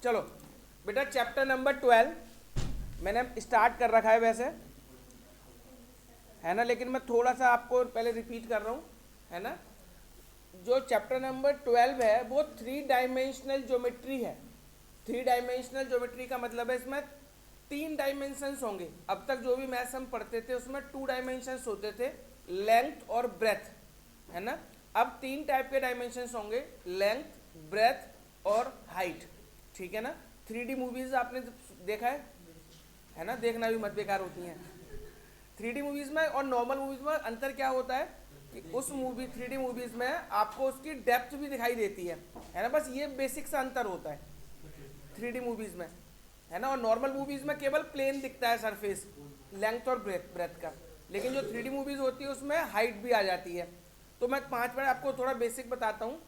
चलो बेटा chapter number 12 मैंने स्टार्ट कर रखा है वैसे, है ना, लेकिन मैं थोड़ा सा आपको पहले रिपीट कर रहा हूँ, है ना। जो चैप्टर नंबर 12 है वो 3 डायमेंशनल ज्योमेट्री है। 3 डायमेंशनल ज्योमेट्री का मतलब है इसमें 3 डायमेंशंस होंगे। अब तक जो भी मैथ्स हम पढ़ते थे उसमें 2 डायमेंशंस होते थे, लेंथ और ब्रेथ, है ना। अब 3 टाइप के डायमेंशंस होंगे, लेंथ, ब्रेथ और हाइट, ठीक है ना। 3D मूवीज आपने देखा है ना, देखना भी मत बेकार होती हैं। 3D मूवीज में और नॉर्मल मूवीज में अंतर क्या होता है कि उस मूवी 3D मूवीज में आपको उसकी डेप्थ भी दिखाई देती है ना, बस ये बेसिक सा अंतर होता है 3D मूवीज में, है ना। और नॉर्मल मूवीज में केवल प्लेन दिखता है सरफेस, लेंथ और ब्रेथ का। लेकिन जो 3D मूवीज होती है उसमें हाइट भी आ जाती है। तो मैं 5 मिनट आपको थोड़ा बेसिक बताता हूँ,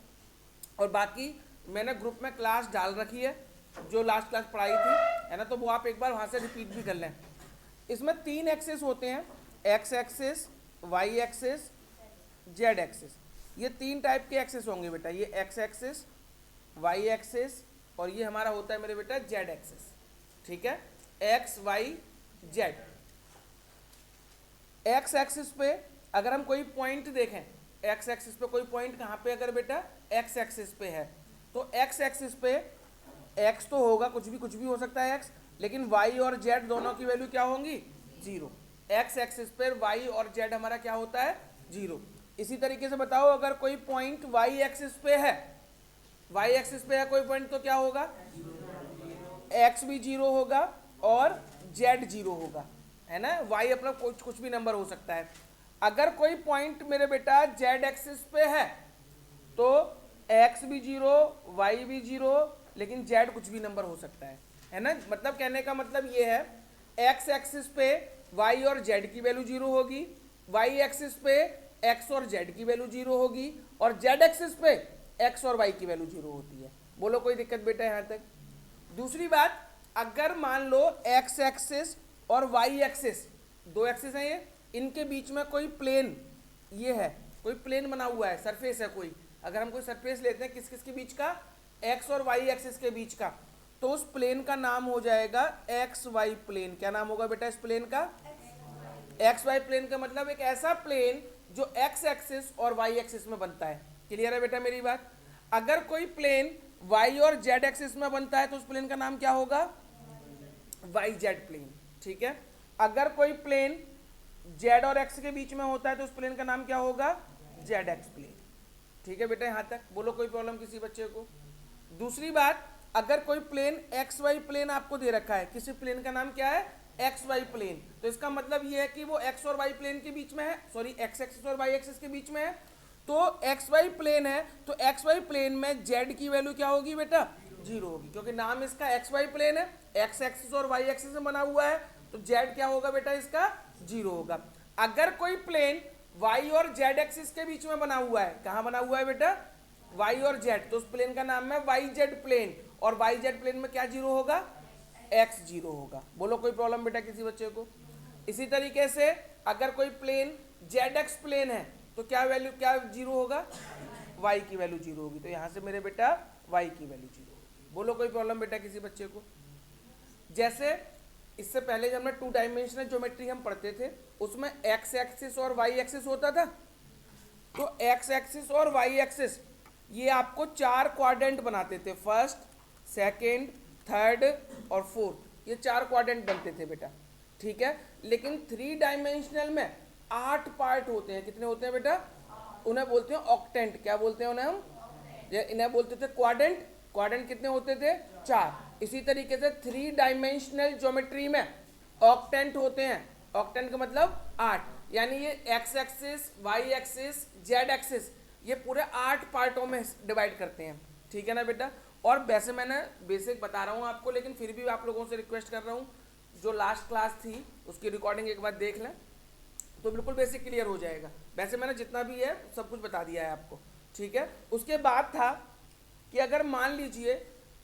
और बाकी मैंने ग्रुप में क्लास डाल रखी है जो लास्ट क्लास पढ़ाई थी, है ना, तो वो आप एक बार वहाँ से रिपीट भी कर लें। इसमें 3 एक्सेस होते हैं, X axes, Y axes, Z axes. ये 3 टाइप के एक्सेस होंगे बेटा, ये एक्स एक्सेस, वाई एक्सेस और ये हमारा होता है मेरे बेटा जेड एक्सेस, ठीक है। X Y Z. X axis पे अगर हम कोई पॉइंट देखें, एक्स एक्सिस पे कोई पॉइंट कहाँ पे, अगर बेटा एक्स एक्सिस पे है तो एक्स एक्सिस पे एक्स तो होगा, कुछ भी हो सकता है एक्स, लेकिन वाई और जेड दोनों की वैल्यू क्या होंगी, 0। एक्स एक्सिस पर वाई और जेड हमारा क्या होता है, 0। इसी तरीके से बताओ अगर कोई पॉइंट वाई एक्सिस पे है, वाई एक्सिस पे है कोई पॉइंट तो क्या होगा, एक्स भी 0 होगा और जेड 0 होगा, है ना। वाई अपना कुछ भी नंबर हो सकता है। अगर कोई पॉइंट मेरे बेटा जेड एक्सिस पे है तो एक्स भी 0, वाई भी 0, लेकिन जेड कुछ भी नंबर हो सकता है ना। मतलब कहने का मतलब ये है, एक्स एक्सिस पे वाई और जेड की वैल्यू 0 होगी, वाई एक्सिस पे एक्स और जेड की वैल्यू 0 होगी, और जेड एक्सिस पे एक्स और वाई की वैल्यू 0 होती है। बोलो कोई दिक्कत बेटा यहाँ तक। दूसरी बात, अगर मान लो एक्स एक्सिस और वाई एक्सिस, 2 एक्सिस हैं ये, इनके बीच में कोई प्लेन, ये है कोई प्लेन बना हुआ है, सरफेस है कोई, अगर हम कोई सरफेस लेते हैं किस किस के बीच का, एक्स और वाई एक्सिस के बीच का, तो उस प्लेन का नाम हो जाएगा एक्स वाई प्लेन। क्या नाम होगा बेटा इस प्लेन का, एक्स वाई प्लेन का मतलब एक ऐसा प्लेन जो एक्स एक्सिस और वाई एक्सिस में बनता है। क्लियर है बेटा मेरी बात। अगर कोई प्लेन वाई और जेड एक्सिस में बनता है तो उस प्लेन का नाम क्या होगा, वाई जेड प्लेन, ठीक है। अगर कोई प्लेन जेड और एक्स के बीच में होता है तो उस प्लेन का नाम क्या होगा, जेड एक्स प्लेन, ठीक है बेटा यहाँ तक। बोलो कोई प्रॉब्लम किसी बच्चे को। दूसरी बात, अगर कोई प्लेन एक्स वाई प्लेन आपको दे रखा है, किसी प्लेन का नाम क्या है, एक्स वाई प्लेन, तो इसका मतलब ये है कि वो एक्स और वाई प्लेन के बीच में है, सॉरी एक्स एक्सिस और वाई एक्सिस के बीच में है। तो एक्स वाई प्लेन है तो एक्स वाई प्लेन में जेड की वैल्यू क्या होगी बेटा, 0 होगी, क्योंकि नाम इसका एक्स वाई प्लेन है, एक्स एक्सिस और वाई एक्सिस में बना हुआ है, तो जेड क्या होगा बेटा इसका, 0 होगा। अगर कोई प्लेन वाई और जेड एक्सिस के बीच में बना हुआ है, कहाँ बना हुआ है बेटा, वाई और जेड, तो उस प्लेन का नाम है वाई जेड प्लेन, और वाई जेड प्लेन में क्या 0 होगा, एक्स 0 होगा। बोलो कोई प्रॉब्लम बेटा किसी बच्चे को। इसी तरीके से अगर कोई प्लेन जेड एक्स प्लेन है तो क्या वैल्यू, क्या 0 होगा, वाई की वैल्यू 0 होगी, तो यहाँ से मेरे बेटा वाई की वैल्यू 0 होगी। बोलो कोई प्रॉब्लम बेटा किसी बच्चे को। जैसे इससे पहले जब हमने 2 डायमेंशनल ज्योमेट्री हम पढ़ते थे उसमें एक्स एक्सिस और वाई एक्सिस होता था, तो एक्स एक्सिस और वाई एक्सिस ये आपको 4 क्वाड्रेंट बनाते थे, फर्स्ट, सेकंड, थर्ड और फोर्थ, ये 4 क्वाड्रेंट बनते थे बेटा, ठीक है। लेकिन 3 डायमेंशनल में 8 पार्ट होते हैं, कितने होते हैं बेटा, उन्हें बोलते हैं ऑक्टेंट। क्या बोलते हैं उन्हें हम, इन्हें बोलते थे क्वाड्रेंट। क्वाड्रेंट कितने होते थे, 4। इसी तरीके से 3 डायमेंशनल ज्योमेट्री में ऑक्टेंट होते हैं, ऑक्टेंट का मतलब 8, यानी ये X axis, Y axis, Z axis, ये पूरे 8 पार्टों में डिवाइड करते हैं, ठीक है ना बेटा। और वैसे मैंने बेसिक बता रहा हूँ आपको, लेकिन फिर भी आप लोगों से रिक्वेस्ट कर रहा हूँ जो लास्ट क्लास थी उसकी रिकॉर्डिंग एक बार देख लें तो बिल्कुल बेसिक क्लियर हो जाएगा। वैसे मैंने जितना भी है सब कुछ बता दिया है आपको, ठीक है। उसके बाद था कि अगर मान लीजिए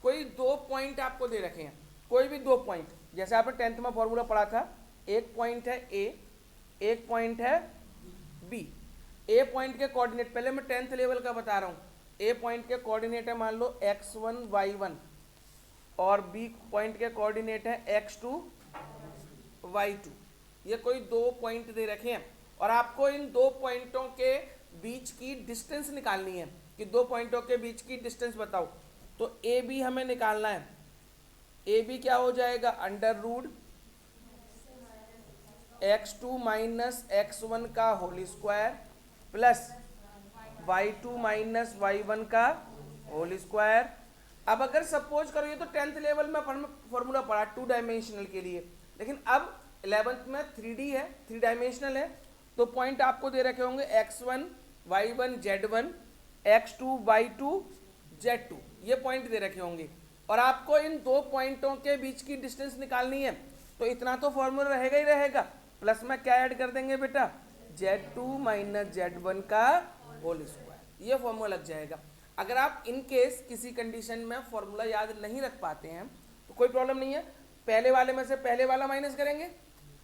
कोई 2 पॉइंट आपको दे रखे हैं, कोई भी 2 पॉइंट, जैसे आपने 10th में फॉर्मूला पढ़ा था, एक पॉइंट है ए, एक पॉइंट है बी। ए पॉइंट के कोऑर्डिनेट, पहले मैं 10th लेवल का बता रहा हूँ, ए पॉइंट के कोऑर्डिनेट है मान लो x1 y1, और बी पॉइंट के कोऑर्डिनेट है x2 y2। ये कोई दो पॉइंट दे रखे हैं और आपको इन दो पॉइंटों के बीच की डिस्टेंस निकालनी है कि दो पॉइंटों के बीच की डिस्टेंस बताओ। तो ए बी हमें निकालना है। ए बी क्या हो जाएगा, under root x2 minus x1 का whole square plus y2 minus y1 का होल स्क्वायर। अब अगर सपोज करो, ये तो 10th लेवल में फॉर्मूला पढ़ा 2 डायमेंशनल के लिए, लेकिन अब 11th में 3D है, 3 डायमेंशनल है। तो पॉइंट आपको दे रखे होंगे x1 y1 z1 x2 y2 z2, ये पॉइंट दे रखे होंगे और आपको इन दो पॉइंटों के बीच की डिस्टेंस निकालनी है। तो इतना तो फॉर्मूला रहेगा ही रहेगा, प्लस में क्या ऐड कर देंगे बेटा, z2 माइनस z1 का होल स्क्वायर, ये फॉर्मूला लग जाएगा। अगर आप इन केस किसी कंडीशन में फॉर्मूला याद नहीं रख पाते हैं तो कोई प्रॉब्लम नहीं है, पहले वाले में से पहले वाला माइनस करेंगे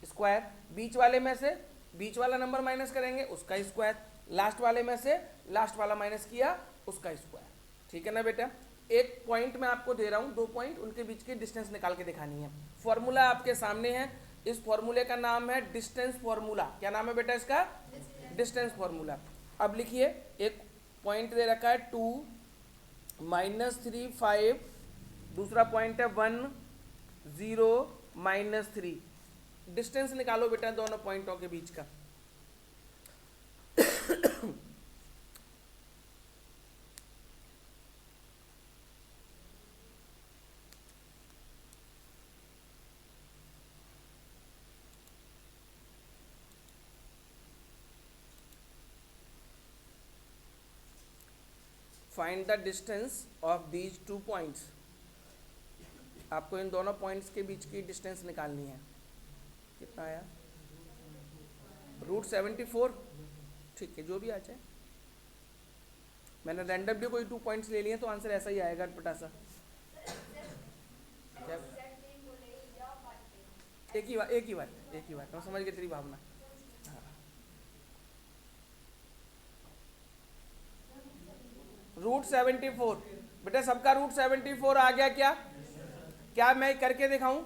स्क्वायर, बीच वाले में से बीच वाला नंबर माइनस करेंगे उसका स्क्वायर, लास्ट वाले में से लास्ट वाला माइनस किया उसका स्क्वायर। ठीक है ना बेटा। एक पॉइंट मैं आपको दे रहा हूँ, दो पॉइंट, उनके बीच की डिस्टेंस निकाल के दिखानी है। फॉर्मूला आपके सामने है, इस फॉर्मूले का नाम है डिस्टेंस फॉर्मूला। क्या नाम है बेटा इसका, डिस्टेंस फॉर्मूला। अब लिखिए, एक पॉइंट दे रखा है 2 -3 5, दूसरा पॉइंट है 1 0 -3। डिस्टेंस निकालो बेटा दोनों पॉइंटों के बीच का। Find the distance of these 2 points. आपको इन दोनों पॉइंट्स के बीच की डिस्टेंस निकालनी है। कितना आया, √74। ठीक है, जो भी आ जाए, मैंने रैंडमली कोई 2 पॉइंट्स ले लिए तो आंसर ऐसा ही आएगा पटासा। एक ही बात मैं समझ गई तेरी भावना। √74 बेटा, सबका √74 आ गया क्या? क्या मैं करके दिखाऊं?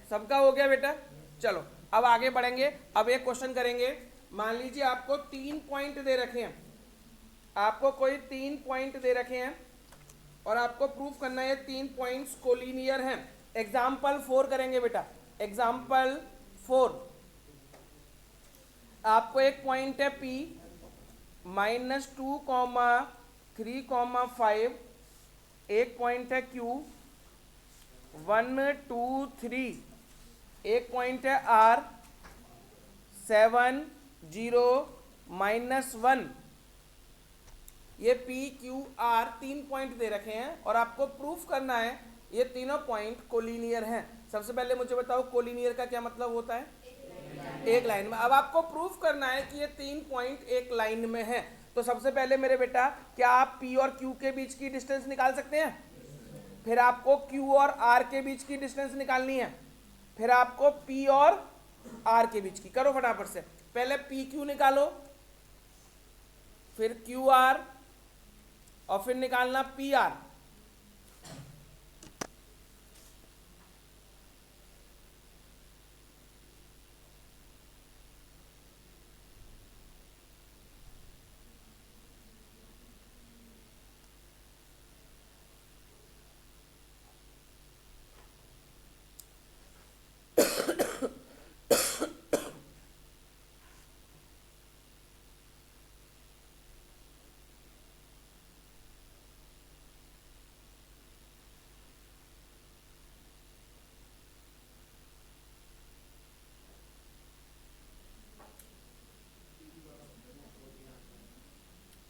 सबका हो गया बेटा। चलो अब आगे बढ़ेंगे। अब एक क्वेश्चन करेंगे। मान लीजिए आपको 3 पॉइंट दे रखे हैं, आपको कोई 3 पॉइंट दे रखे हैं और आपको प्रूफ करना है 3 पॉइंट्स कोलिनियर हैं। एग्जाम्पल 4 करेंगे बेटा। एग्जाम्पल 4, आपको एक पॉइंट है P -2, 3, 5, एक पॉइंट है Q 1 2 3, एक पॉइंट है R 7 0 -1। ये P Q R 3 पॉइंट दे रखे हैं और आपको प्रूफ करना है ये तीनों पॉइंट कोलिनियर हैं। सबसे पहले मुझे बताओ कोलिनियर का क्या मतलब होता है? एक लाइन में। अब आपको प्रूफ करना है कि ये 3 पॉइंट एक लाइन में हैं। तो सबसे पहले मेरे बेटा, क्या आप P और Q के बीच की डिस्टेंस निकाल सकते हैं? फिर आपको Q और R के बीच की डिस्टेंस निकालनी है, फिर आपको P और R के बीच की। करो फटाफट से, पहले PQ निकालो, फिर QR और फिर निकालना PR।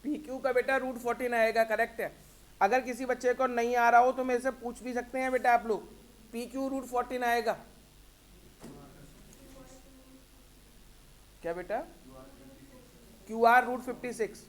PQ का बेटा √14 आएगा, करेक्ट है। अगर किसी बच्चे को नहीं आ रहा हो तो मेरे से पूछ भी सकते हैं बेटा आप लोग। PQ √14 आएगा क्या बेटा? QR √56।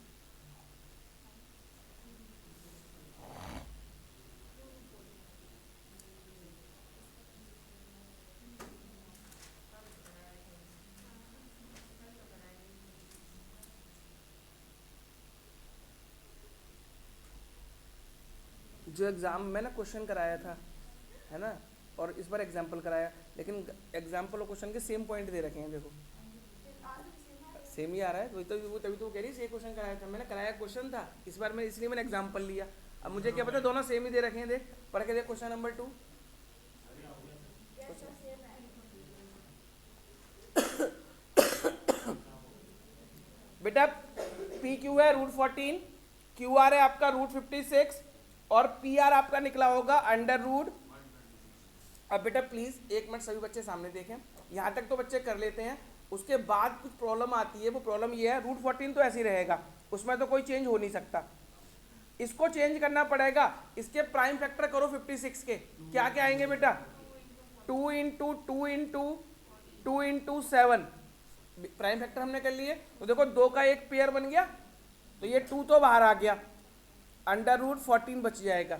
जो एग्ज़ाम में ना क्वेश्चन कराया था, है ना, और इस बार एग्जाम्पल कराया, लेकिन एग्जाम्पल और क्वेश्चन के सेम पॉइंट दे रखे हैं, देखो सेम ही आ रहा है। वही तो वो तभी तो कह रही सेम क्वेश्चन कराया था, मैंने कराया क्वेश्चन था इस बार मैं, इसलिए मैंने एग्जाम्पल लिया। अब मुझे क्या पता दोनों सेम ही दे रखे हैं, देख पढ़ के देख क्वेश्चन नंबर 2। बेटा पी क्यू है √14, क्यू आर है आपका √56 और पी आर आपका निकला होगा √। अब बेटा प्लीज एक मिनट सभी बच्चे सामने देखें, यहाँ तक तो बच्चे कर लेते हैं, उसके बाद कुछ प्रॉब्लम आती है। वो प्रॉब्लम ये है, √14 तो ऐसे ही रहेगा, उसमें तो कोई चेंज हो नहीं सकता, इसको चेंज करना पड़ेगा। इसके प्राइम फैक्टर करो 56 के, क्या क्या आएंगे बेटा, 2 into 2 into 2 into 7, prime factor हमने कर लिए। तो देखो 2 का एक पेयर बन गया, तो ये 2 तो बाहर आ गया, √14 बच जाएगा।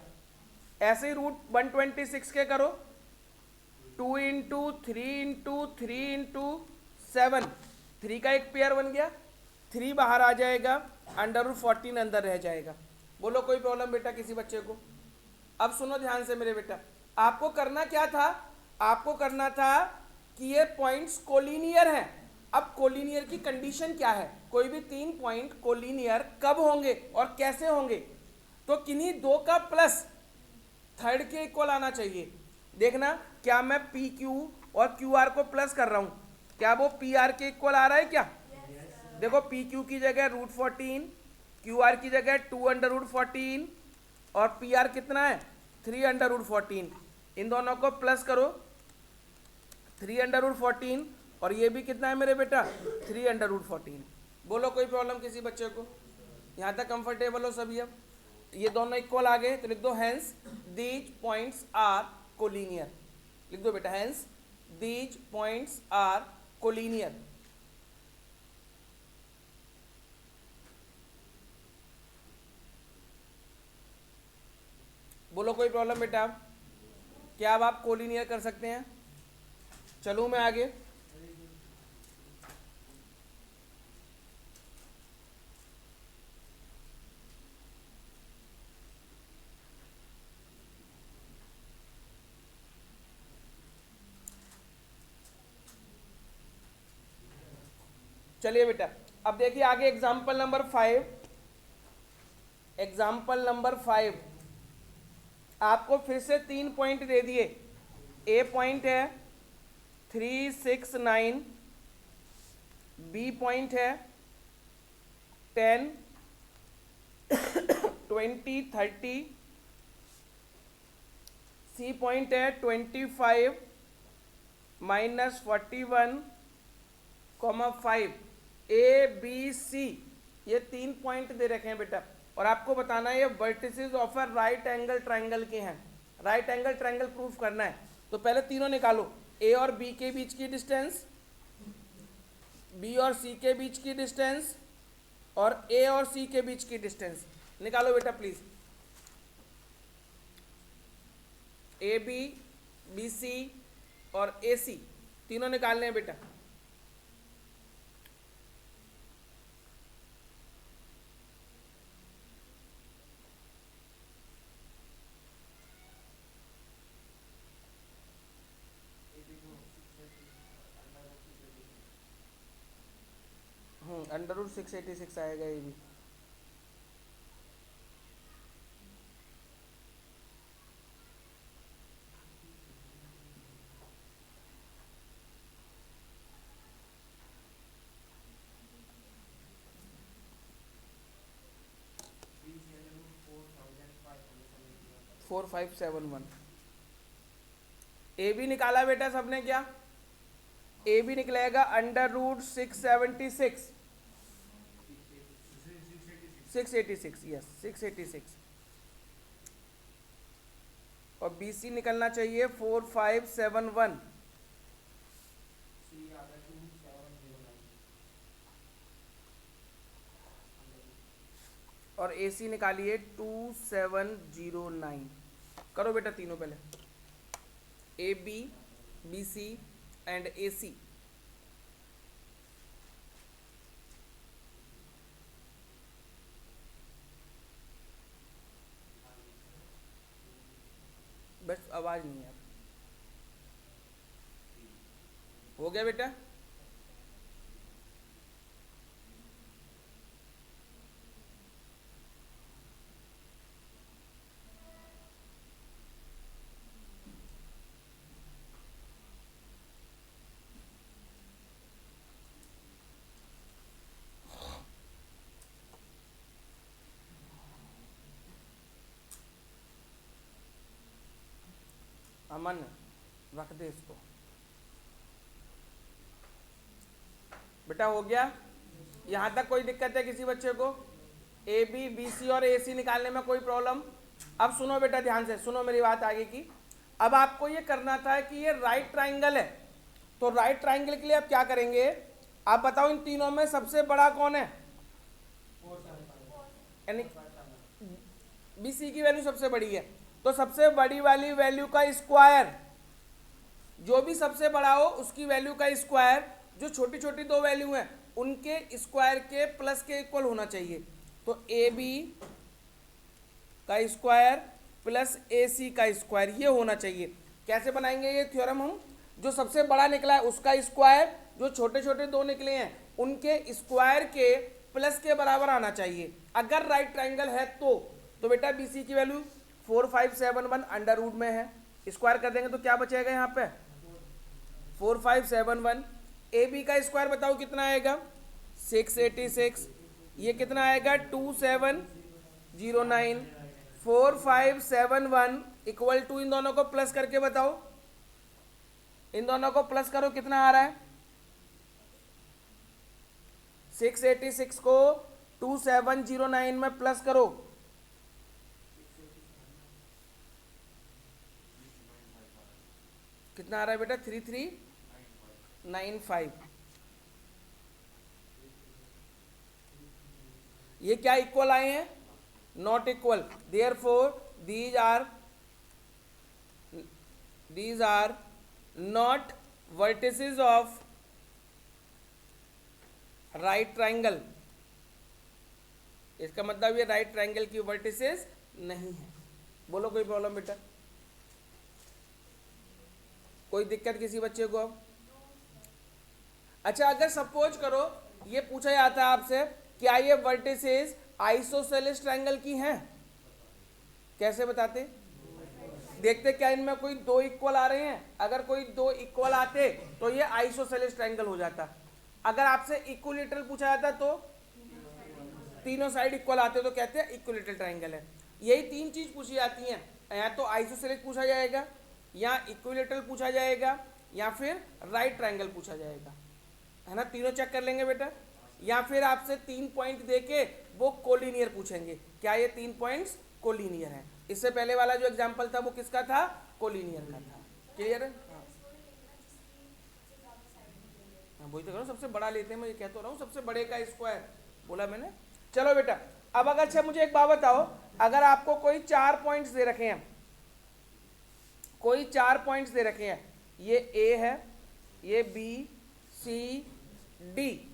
ऐसे ही √126 के करो, 2 इंटू 3 इंटू 3 इंटू 7, 3 का एक पेयर बन गया, 3 बाहर आ जाएगा, √14 अंदर रह जाएगा। बोलो कोई प्रॉब्लम बेटा किसी बच्चे को? अब सुनो ध्यान से मेरे बेटा, आपको करना क्या था, आपको करना था कि ये पॉइंट्स कोलिनियर हैं। अब कोलिनियर की कंडीशन क्या है, कोई भी 3 पॉइंट कोलिनियर कब होंगे और कैसे होंगे, तो किन्हीं 2 का प्लस थर्ड के इक्वल आना चाहिए। देखना क्या मैं पी क्यू और क्यू आर को प्लस कर रहा हूं, क्या वो पी आर के इक्वल आ रहा है क्या? देखो पी क्यू की जगह √14, क्यू आर की जगह 2 √14 और पी आर कितना है 3 √14। इन दोनों को प्लस करो, 3 √14 और ये भी कितना है मेरे बेटा 3 √14। बोलो कोई प्रॉब्लम किसी बच्चे को? यहाँ तक कंफर्टेबल हो सभी? अब ये दोनों इक्वल आ गए तो लिख दो hence these points are collinear. लिख दो बेटा hence these points are collinear. बोलो कोई प्रॉब्लम बेटा? क्या अब आप कोलिनियर कर सकते हैं? चलूं मैं आगे? चलिए बेटा अब देखिए आगे एग्जाम्पल नंबर 5। एग्जाम्पल नंबर 5 आपको फिर से 3 पॉइंट दे दिए। ए पॉइंट है 369, बी पॉइंट है 10, 20, 30, सी पॉइंट है 25, -41, 5। ए बी सी ये 3 पॉइंट दे रखे हैं बेटा, और आपको बताना है ये vertices of a right angle triangle के हैं। राइट एंगल ट्रायंगल प्रूफ करना है, तो पहले तीनों निकालो। ए और बी के बीच की डिस्टेंस, बी और सी के बीच की डिस्टेंस, और ए और सी के बीच की डिस्टेंस निकालो बेटा please. A B, B C और ए सी तीनों निकालने हैं बेटा। √686 आएगा ये भी। $4571। ए भी निकाला बेटा सबने क्या? ए भी निकलेगा √676, 686, यस 686। और बी सी निकलना चाहिए 4571, और ए सी निकालिए 2709। करो बेटा तीनों पहले, A B, B C and A C. बस आवाज नहीं है। हो गया बेटा? अमन रख दे इसको। बेटा हो गया? यहां तक कोई दिक्कत है किसी बच्चे को? ए बी, बी सी और ए सी निकालने में कोई प्रॉब्लम? अब सुनो बेटा, ध्यान से सुनो मेरी बात आगे की। अब आपको ये करना था कि ये राइट ट्राइंगल है, तो राइट ट्राइंगल के लिए आप क्या करेंगे? आप बताओ इन तीनों में सबसे बड़ा कौन है? यानी बी सी की वैल्यू सबसे बड़ी है, तो सबसे बड़ी वाली वैल्यू का स्क्वायर, जो भी सबसे बड़ा हो उसकी वैल्यू का स्क्वायर, जो छोटी छोटी दो वैल्यू हैं उनके स्क्वायर के प्लस के इक्वल होना चाहिए। तो ए बी का स्क्वायर प्लस ए सी का स्क्वायर ये होना चाहिए। कैसे बनाएंगे ये थ्योरम हम? जो सबसे बड़ा निकला है उसका स्क्वायर, जो छोटे छोटे दो निकले हैं उनके स्क्वायर के प्लस के बराबर आना चाहिए अगर राइट ट्राइंगल है तो बेटा बी सी की वैल्यू 4571 अंडर रूट में है, स्क्वायर कर देंगे तो क्या बचेगा यहाँ पे? 4571। ए बी का स्क्वायर बताओ कितना आएगा? 686। ये कितना आएगा? 2709। 4571 इक्वल टू, इन दोनों को प्लस करके बताओ, इन दोनों को प्लस करो कितना आ रहा है? 686 को 2709 में प्लस करो, कितना आ रहा है बेटा? 3395। ये क्या इक्वल आए हैं? Not equal. Therefore these are not vertices of right triangle। इसका मतलब ये राइट ट्राइंगल की वर्टिसेस नहीं है। बोलो कोई प्रॉब्लम बेटा? कोई दिक्कत किसी बच्चे को? अच्छा, अगर सपोज करो ये पूछा जाता है आपसे, क्या ये वर्टिसेस आइसोसेलेस ट्रायंगल की हैं? कैसे बताते? देखते क्या इनमें कोई दो इक्वल आ रहे हैं? अगर कोई दो इक्वल आते तो ये आइसोसेलेस ट्रायंगल हो जाता। अगर आपसे इक्विलेटरल पूछा जाता तो तीनों साइड इक्वल आते तो कहते हैं इक्विलेटरल ट्रायंगल है। यही तीन चीज पूछी जाती हैं, या तो आइसोसेलेस पूछा जाएगा, या इक्विलेटरल पूछा जाएगा, या फिर राइट ट्रायंगल पूछा जाएगा, है ना? तीनों चेक कर लेंगे बेटा। या फिर आपसे 3 पॉइंट देके वो कोलिनियर पूछेंगे, क्या ये 3 पॉइंट्स कोलिनियर है? इससे पहले वाला जो एग्जांपल था वो किसका था? कोलिनियर का था। क्लियर है? हाँ, वही तो कह रहा हूँ, सबसे बड़ा लेते हैं, मैं ये कह तो रहा हूँ सबसे बड़े का स्क्वायर बोला मैंने। चलो बेटा, अब अगर अच्छा मुझे एक बात बताओ, अगर आपको कोई 4 पॉइंट्स दे रखे हैं, कोई 4 पॉइंट्स दे रखे हैं, ये ए है, ये बी, सी, डी,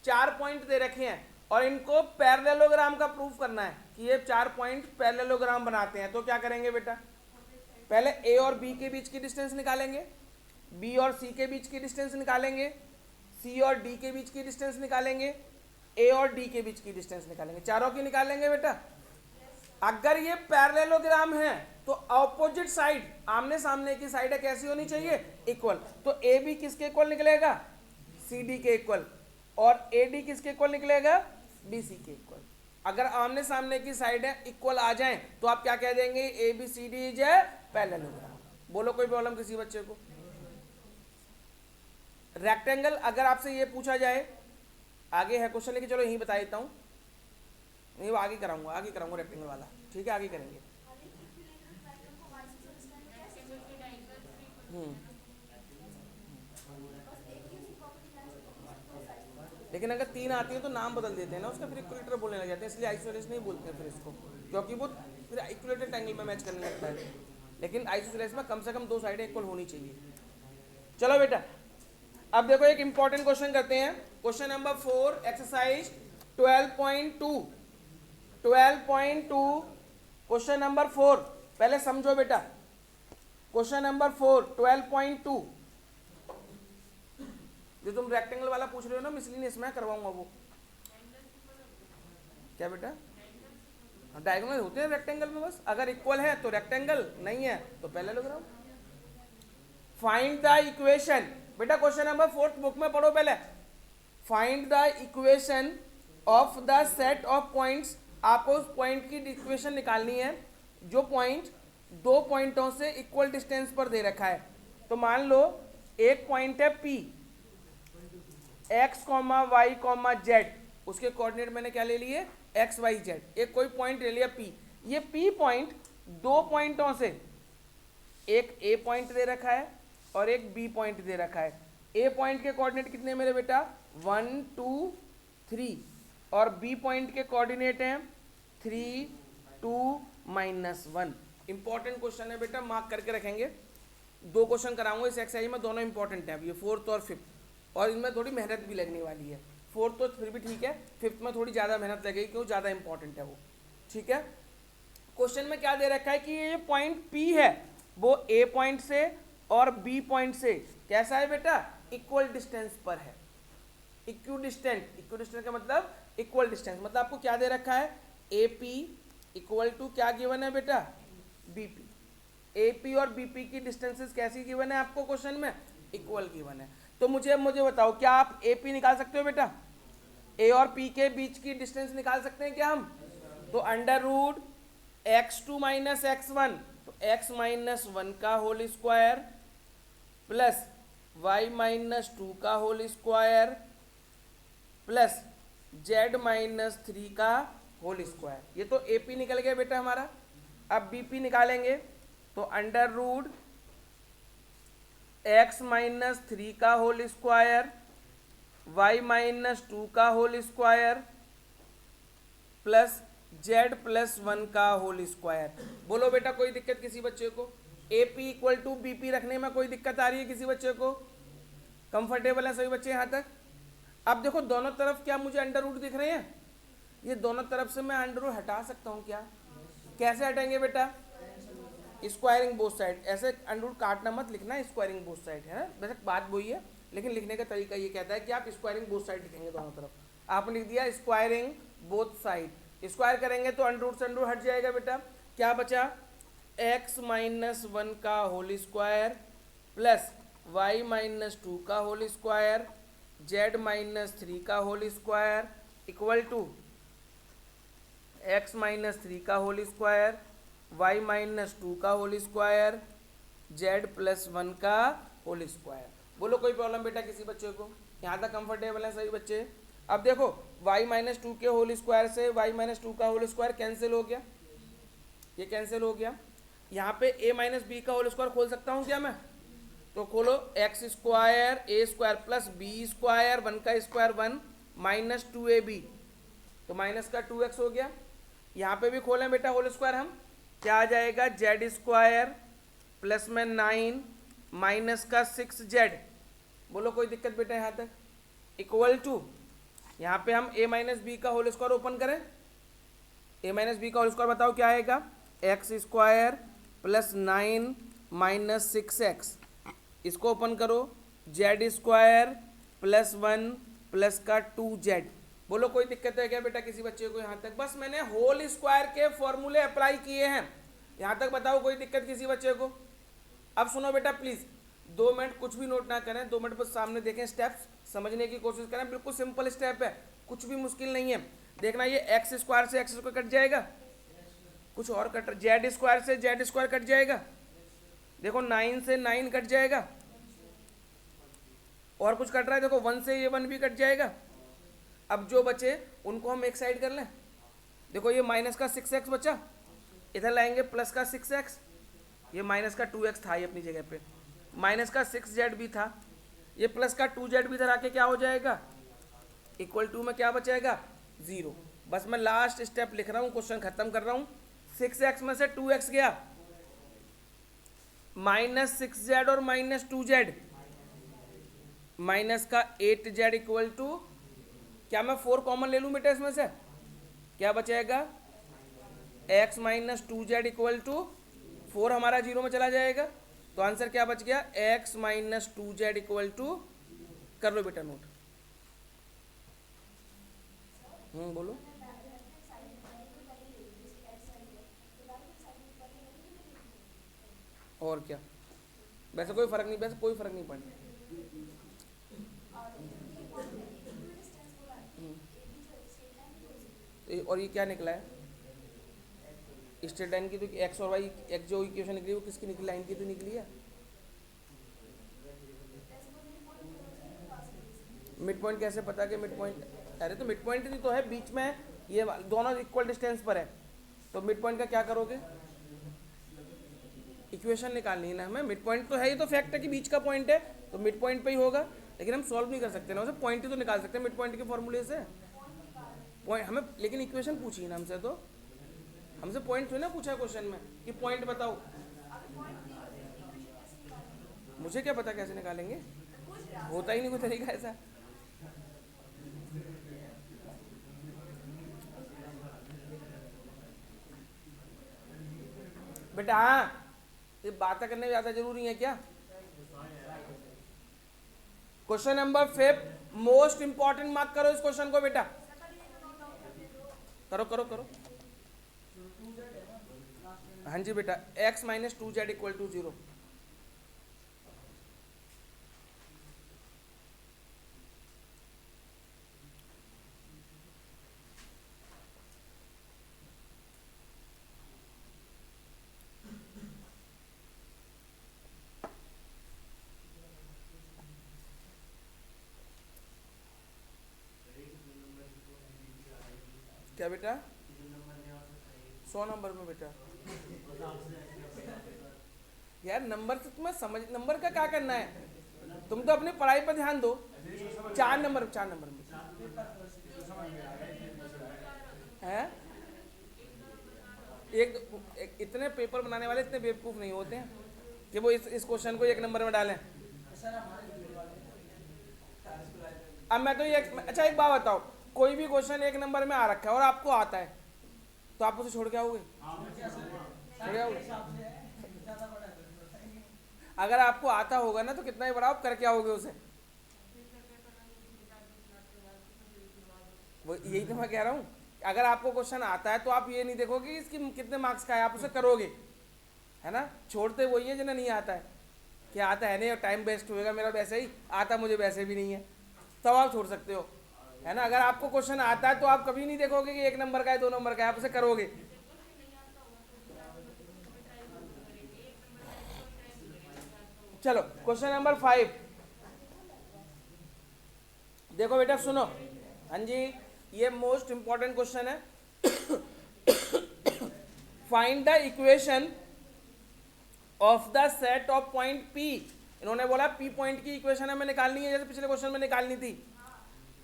4 पॉइंट दे रखे हैं और इनको पैरेललोग्राम का प्रूफ करना है कि ये 4 पॉइंट पैरेललोग्राम बनाते हैं, तो क्या करेंगे बेटा? पहले ए और बी के बीच की डिस्टेंस निकालेंगे, बी और सी के बीच की डिस्टेंस निकालेंगे, सी और डी के बीच की डिस्टेंस निकालेंगे, ए और डी के बीच की डिस्टेंस निकालेंगे, चारों की निकालेंगे बेटा। अगर ये पैरेललोग्राम है तो ऑपोजिट साइड, आमने सामने की साइड कैसी होनी चाहिए? इक्वल। तो ए बी किसके इक्वल निकलेगा? सी डी के इक्वल। और ए डी किसके इक्वल निकलेगा? बी सी के इक्वल। अगर आमने सामने की साइड है इक्वल आ जाएं तो आप क्या कह देंगे? A B C D is a parallelogram. बोलो कोई प्रॉब्लम किसी बच्चे को? रेक्टेंगल अगर आपसे ये पूछा जाए, आगे है क्वेश्चन, लेकिन चलो यही बता देता हूँ, नहीं वो आगे कराऊंगा रेक्टेंगल वाला, ठीक है आगे करेंगे। लेकिन अगर 3 आती है तो नाम बदल देते हैं ना उसका, फिर इक्विलेटर बोलने लग जाते हैं, इसलिए आइसोसेलेस नहीं बोलते हैं फिर इसको, क्योंकि वो फिर इक्विलेटर ट्रायंगल में मैच करने लगता है। लेकिन आइसोसेलेस में कम से कम 2 साइडें इक्वल होनी चाहिए। चलो बेटा, अब देखो एक इंपॉर्टेंट क्वेश्चन करते हैं। Question number 4 exercise 12.2 question number 4। पहले समझो बेटा, क्वेश्चन नंबर 4 12.2, जो तुम रेक्टेंगल वाला पूछ रहे हो ना मिसलिनियस, मैं करवाऊंगा वो। क्या बेटा? डायगोनल होते हैं रेक्टेंगल में, बस अगर इक्वल है तो रेक्टेंगल, नहीं है तो पहले लग रहा हूं। फाइंड द इक्वेशन, बेटा क्वेश्चन नंबर 4 बुक में पढ़ो पहले। Find the equation of the set of points, आपको उस पॉइंट की इक्वेशन निकालनी है जो पॉइंट दो पॉइंटों से इक्वल डिस्टेंस पर दे रखा है। तो मान लो एक पॉइंट है P, x, y, z, उसके कोऑर्डिनेट मैंने क्या ले लिए? x, y, z। एक कोई पॉइंट ले लिया P, ये P पॉइंट दो पॉइंटों से, एक A पॉइंट दे रखा है और एक B पॉइंट दे रखा है। A पॉइंट के कोऑर्डिनेट कितने मेरे बेटा? 1 2 3, और B पॉइंट के कोऑर्डिनेट हैं 3 2 -1। इंपॉर्टेंट क्वेश्चन है बेटा, मार्क करके रखेंगे। दो क्वेश्चन कराऊंगा इस एक्सरसाइज में, दोनों इंपॉर्टेंट है। ये 4th और 5th, और इनमें थोड़ी मेहनत भी लगने वाली है। 4th तो फिर भी ठीक है, 5th में थोड़ी ज़्यादा मेहनत लगेगी क्यों, ज़्यादा इंपॉर्टेंट है वो। ठीक है, क्वेश्चन में क्या दे रखा है कि ये पॉइंट P है वो A पॉइंट से और B पॉइंट से कैसा है बेटा? इक्वल डिस्टेंस पर है। इक्विडिस्टेंट, इक्विडिस्टेंट का मतलब इक्वल डिस्टेंस, मतलब आपको क्या दे रखा है? AP इक्वल टू क्या गिवन है बेटा? BP। AP और BP की डिस्टेंसेस कैसी गिवन है आपको क्वेश्चन में? इक्वल गिवन है। तो मुझे बताओ, क्या आप AP निकाल सकते हो बेटा? A और P के बीच की डिस्टेंस निकाल सकते हैं क्या हम? तो अंडर रूट x2 - x1, तो x -1 का होल स्क्वायर प्लस y -2 का होल स्क्वायर प्लस z -3 का होल स्क्वायर। ये तो AP निकल गया बेटा हमारा। अब BP निकालेंगे तो अंडर रूट x -3 का होल स्क्वायर, y -2 का होल स्क्वायर प्लस z +1 का होल स्क्वायर। बोलो बेटा कोई दिक्कत किसी बच्चे को? AP इक्वल टू BP रखने में कोई दिक्कत आ रही है किसी बच्चे को? कंफर्टेबल है सभी बच्चे यहाँ तक? अब देखो दोनों तरफ क्या मुझे अंडर रूट दिख रहे हैं? ये दोनों तरफ से मैं अंडर रूट हटा सकता हूँ क्या? कैसे हटाएंगे बेटा? Squaring both side. ऐसे अंडर रूट काटना मत, लिखना स्क्वायरिंग बोथ साइड, है ना? वैसे बात वही है, लेकिन लिखने का तरीका ये कहता है कि आप स्क्वायरिंग बोथ साइड लिखेंगे दोनों तरफ। आपने लिख दिया स्क्वायरिंग बोथ साइड। स्क्वायर करेंगे तो अंडर रूट से अंडर रूट हट जाएगा बेटा। क्या बचा? x -1 का होल स्क्वायर प्लस y -2 का होल स्क्वायर, z -3 का whole square equal to x -3 का होल स्क्वायर, y -2 का होल स्क्वायर, z +1 का होल स्क्वायर। बोलो कोई प्रॉब्लम बेटा किसी बच्चे को? यहाँ तक कंफर्टेबल है सभी बच्चे? अब देखो y -2 के होल स्क्वायर से y -2 का होल स्क्वायर कैंसिल हो गया, ये कैंसिल हो गया। यहाँ पे a - b का होल स्क्वायर खोल सकता हूँ क्या मैं? तो खोलो, x square a square plus b square 1 का स्क्वायर 1 -2ab, तो माइनस का 2x हो गया। यहाँ पे भी खोलें बेटा होल स्क्वायर हम, क्या आ जाएगा? z स्क्वायर प्लस में 9 माइनस का 6z। बोलो कोई दिक्कत बेटा यहाँ तक? इक्वल टू यहाँ पे हम a - b का होल स्क्वायर ओपन करें, a - b का होल स्क्वायर बताओ क्या आएगा? x square plus 9 minus 6x, इसको ओपन करो, z स्क्वायर प्लस 1 प्लस का 2z। बोलो कोई दिक्कत है क्या बेटा किसी बच्चे को यहाँ तक? बस मैंने होल स्क्वायर के फॉर्मूले अप्लाई किए हैं यहाँ तक। बताओ कोई दिक्कत किसी बच्चे को? अब सुनो बेटा प्लीज़, 2 मिनट कुछ भी नोट ना करें, 2 मिनट बस सामने देखें, स्टेप्स समझने की कोशिश करें। बिल्कुल सिंपल स्टेप है, कुछ भी मुश्किल नहीं है। देखना ये x स्क्वायर से x स्क्वायर कट जाएगा, कुछ और कट, z स्क्वायर से z स्क्वायर कट जाएगा, देखो 9 से 9 कट जाएगा, और कुछ कट रहा है देखो 1 से ये 1 भी कट जाएगा। अब जो बचे उनको हम एक साइड कर लें। देखो ये माइनस का 6x बचा, इधर लाएंगे प्लस का 6x, ये माइनस का 2x था ये अपनी जगह पे, माइनस का 6z भी था, ये प्लस का 2z भी इधर आके क्या हो जाएगा? इक्वल टू में क्या बचेगा? 0। बस मैं लास्ट स्टेप लिख रहा हूँ, क्वेश्चन खत्म कर रहा हूँ। 6x में से 2x गया, माइनस 6z और माइनस 2z, माइनस का 8z इक्वल टू, क्या मैं 4 कॉमन ले लूँ बेटा इसमें से? क्या बचेगा? x - 2z इक्वल टू 4 हमारा 0 में चला जाएगा। तो आंसर क्या बच गया, x minus 2z equal to, कर लो बेटा नोट। बोलो। और क्या, वैसे कोई फर्क नहीं, वैसे कोई फर्क नहीं पड़ता। और ये क्या निकला है, स्ट्रेट लाइन की, तो एक्स और वाई, एक्स जो इक्वेशन निकली वो किसकी निकली, लाइन की तो निकली है। मिड पॉइंट कैसे पता कि मिड पॉइंट, अरे तो मिड पॉइंट नहीं तो है बीच में, ये दोनों इक्वल डिस्टेंस पर है, तो मिड पॉइंट का क्या करोगे, इक्वेशन निकालनी है ना हमें। मिड पॉइंट तो है, ये तो फैक्ट है कि बीच का पॉइंट है, तो मिड पॉइंट पे ही होगा, लेकिन हम सॉल्व नहीं कर सकते ना उसे, पॉइंट ही तो निकाल सकते हैं मिड पॉइंट के फॉर्मूले से, पॉइंट हमें, लेकिन इक्वेशन पूछी ना हमसे, तो हमसे पॉइंट थोड़ी ना पूछा क्वेश्चन में कि पॉइंट बताओ, मुझे क्या पता कैसे निकालेंगे, होता ही नहीं कोई तरीका ऐसा। बेटा हाँ, ये बातें करने में ज़्यादा जरूरी है क्या। Question number 5 most important, mark करो इस क्वेश्चन को बेटा, करो करो करो। हाँ जी बेटा, x minus 2z equal to 0। क्या बेटा, 100 नंबर में बेटा, यार नंबर से तुम्हें समझ, नंबर का क्या करना है, तुम तो अपनी पढ़ाई पर ध्यान दो। 4 नंबर, 4 नंबर में है, इतने पेपर बनाने वाले इतने बेवकूफ़ नहीं होते हैं कि वो इस क्वेश्चन को 1 नंबर में डालें। अब मैं तो ये, अच्छा एक बात बताओ, कोई भी क्वेश्चन 1 नंबर में आ रखा है और आपको आता है, तो आप उसे छोड़ के आओगे, छोड़ आओगे। अगर आपको आता होगा ना तो कितना ही बड़ा आप करके आओगे उसे, वो यही तो मैं कह रहा हूँ। अगर आपको क्वेश्चन आता है तो आप ये नहीं देखोगे कि इसकी कितने मार्क्स का है, आप उसे करोगे, है ना। छोड़ते वही है जिन्हें नहीं आता है, कि आता है नहीं और टाइम वेस्ट होएगा मेरा, वैसे ही आता मुझे वैसे भी नहीं है, तब आप छोड़ सकते हो, है ना। अगर आपको क्वेश्चन आता है तो आप कभी नहीं देखोगे कि 1 नंबर का है 2 नंबर का है, आप उसे करोगे। चलो क्वेश्चन नंबर 5 देखो बेटा, सुनो। हाँ जी, ये मोस्ट इंपॉर्टेंट क्वेश्चन है। Find the equation of the set of point P. इन्होंने बोला पी पॉइंट की इक्वेशन हमें निकालनी है, जैसे पिछले क्वेश्चन में निकालनी थी।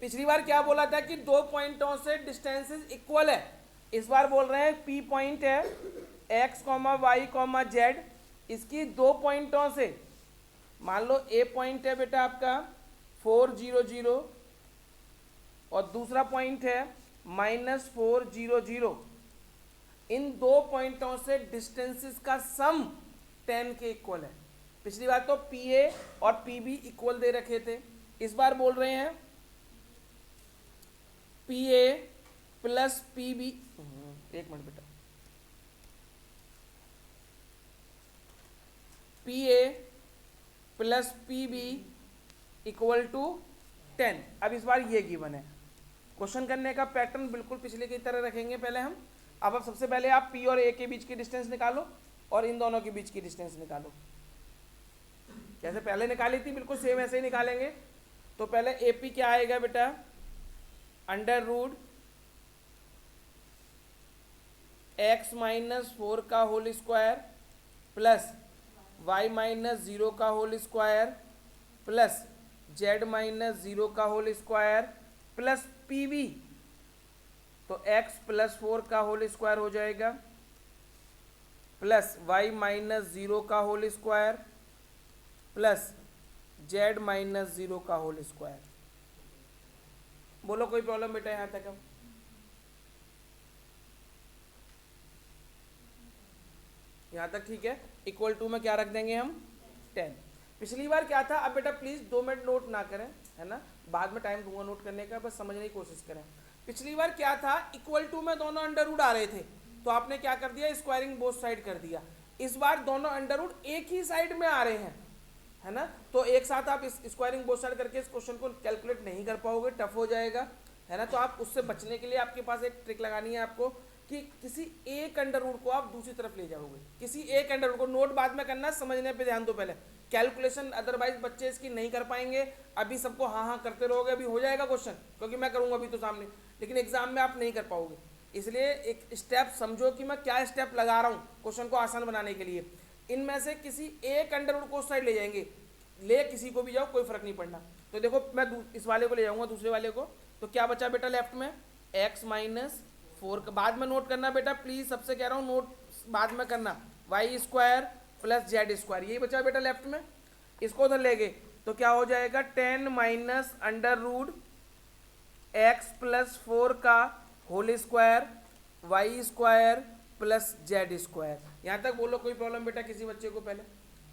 पिछली बार क्या बोला था कि 2 पॉइंटों से डिस्टेंसेस इक्वल है, इस बार बोल रहे हैं पी पॉइंट है x, y, z, इसकी 2 पॉइंटों से, मान लो ए पॉइंट है बेटा आपका 4 0 0 और दूसरा पॉइंट है -4 0 0, इन 2 पॉइंटों से डिस्टेंसेस का सम 10 के इक्वल है। पिछली बार तो पी ए और पी बी इक्वल दे रखे थे, इस बार बोल रहे हैं P A plus P B, एक मिनट बेटा, P A plus P B equal to 10। अब इस बार ये गिवन है। क्वेश्चन करने का पैटर्न बिल्कुल पिछले की तरह रखेंगे पहले हम। अब सबसे पहले आप पी और ए के बीच की डिस्टेंस निकालो और इन दोनों के बीच की डिस्टेंस निकालो, जैसे पहले निकाली थी बिल्कुल सेम ऐसे ही निकालेंगे। तो पहले ए पी क्या आएगा बेटा, अंडर रूट x माइनस 4 का whole square plus y minus 0 का whole square plus z minus 0 का whole square plus P B, तो x प्लस 4 का होल स्क्वायर हो जाएगा प्लस y माइनस 0 का whole square plus z minus 0 का whole square. बोलो कोई प्रॉब्लम बेटा यहाँ तक? अब यहाँ तक ठीक है। इक्वल टू में क्या रख देंगे हम, 10। पिछली बार क्या था, अब बेटा प्लीज 2 मिनट नोट ना करें, है ना, बाद में टाइम दूंगा नोट करने का, बस समझने की कोशिश करें। पिछली बार क्या था, इक्वल टू में दोनों अंडर रूट आ रहे थे, तो आपने क्या कर दिया, स्क्वायरिंग बोथ साइड कर दिया। इस बार दोनों अंडर रूट एक ही साइड में आ रहे हैं, है ना, तो एक साथ आप इस स्क्वायरिंग बोथ साइड करके इस क्वेश्चन को कैलकुलेट नहीं कर पाओगे, टफ हो जाएगा, है ना। तो आप उससे बचने के लिए आपके पास एक ट्रिक लगानी है आपको कि किसी एक अंडर रूट को आप दूसरी तरफ ले जाओगे, किसी एक अंडर रूट को। नोट बाद में करना, समझने पे ध्यान दो पहले, कैलकुलेशन अदरवाइज बच्चे इसकी नहीं कर पाएंगे। अभी सबको हाँ हाँ करते रहोगे, अभी हो जाएगा क्वेश्चन, क्योंकि मैं करूँगा अभी तो सामने, लेकिन एग्जाम में आप नहीं कर पाओगे। इसलिए एक स्टेप समझो कि मैं क्या स्टेप लगा रहा हूँ क्वेश्चन को आसान बनाने के लिए। इनमें से किसी एक अंडर रूट को उस साइड ले जाएंगे, ले किसी को भी जाओ कोई फर्क नहीं पड़ना। तो देखो मैं इस वाले को ले जाऊंगा, दूसरे वाले को, तो क्या बचा बेटा लेफ्ट में, x माइनस 4 का, बाद में नोट करना बेटा प्लीज, सबसे कह रहा हूँ नोट बाद में करना, Y square plus Z square, यही बचा बेटा लेफ्ट में। इसको उधर ले गए तो क्या हो जाएगा, 10 minus under root x plus 4 का whole square Y square plus Z square. यहाँ तक बोलो कोई प्रॉब्लम बेटा किसी बच्चे को? पहले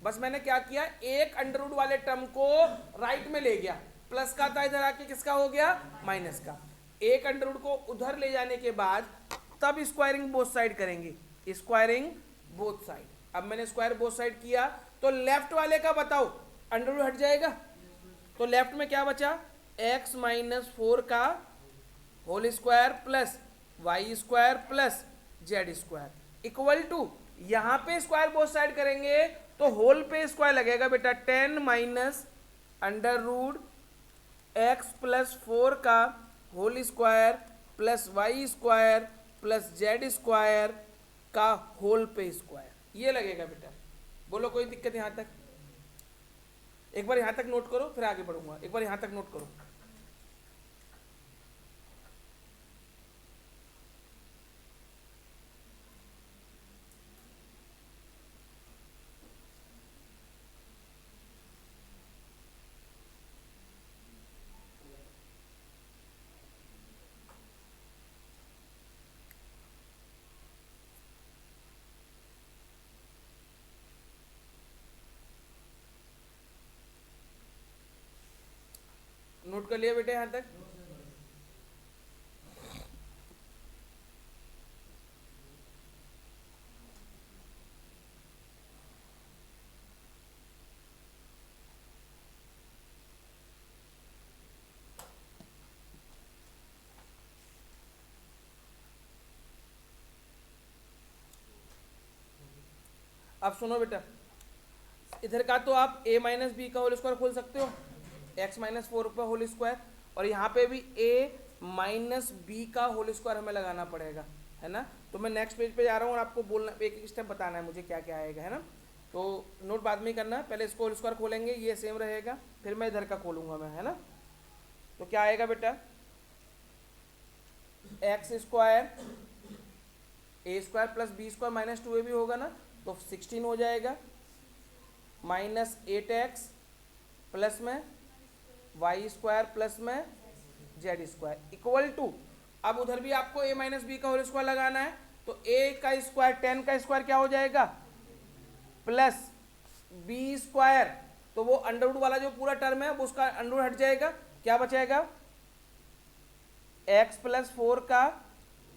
बस मैंने क्या किया, एक अंडर रूट वाले टर्म को राइट में ले गया, प्लस का था, इधर आके किसका हो गया, माइनस का। एक अंडर रूट को उधर ले जाने के बाद तब स्क्वायरिंग बोथ साइड करेंगे, स्क्वायरिंग बोथ साइड। अब मैंने स्क्वायर बोथ साइड किया तो लेफ्ट वाले का बताओ, अंडर रूट हट जाएगा, तो लेफ्ट में क्या बचा, x माइनस 4 का whole square plus Y square plus Z square equal to, यहां पे स्क्वायर बोथ साइड करेंगे तो होल पे स्क्वायर लगेगा बेटा, 10 minus under root x plus 4 का whole square plus Y square plus Z square का होल पे स्क्वायर, ये लगेगा बेटा। बोलो कोई दिक्कत यहां तक? एक बार यहां तक नोट करो, फिर आगे बढ़ूंगा। एक बार यहां तक नोट करो। नोट कर लिया बेटे यहां तक? अब सुनो बेटा, इधर का तो आप a माइनस बी का होल स्क्वायर खोल सकते हो, x माइनस 4 का होल स्क्वायर, और यहाँ पे भी a माइनस बी का होल स्क्वायर हमें लगाना पड़ेगा, है ना। तो मैं नेक्स्ट पेज पे जा रहा हूँ और आपको बोलना, एक एक स्टेप बताना है मुझे क्या क्या आएगा, है ना। तो नोट बाद में करना, पहले इसको होल स्क्वायर खोलेंगे, ये सेम रहेगा, फिर मैं इधर का खोलूंगा मैं, है ना। तो क्या आएगा बेटा, x square a square plus b square minus 2a भी होगा ना, तो 16 हो जाएगा, माइनस 8x प्लस में वाई स्क्वायर प्लस में जेड स्क्वायर इक्वल टू, अब उधर भी आपको a माइनस बी का होल स्क्वायर लगाना है, तो a का स्क्वायर 10 का स्क्वायर क्या हो जाएगा, प्लस बी स्क्वायर, तो वो अंडर रूट वाला जो पूरा टर्म है उसका अंडर रूट हट जाएगा, क्या बचेगा, x प्लस 4 का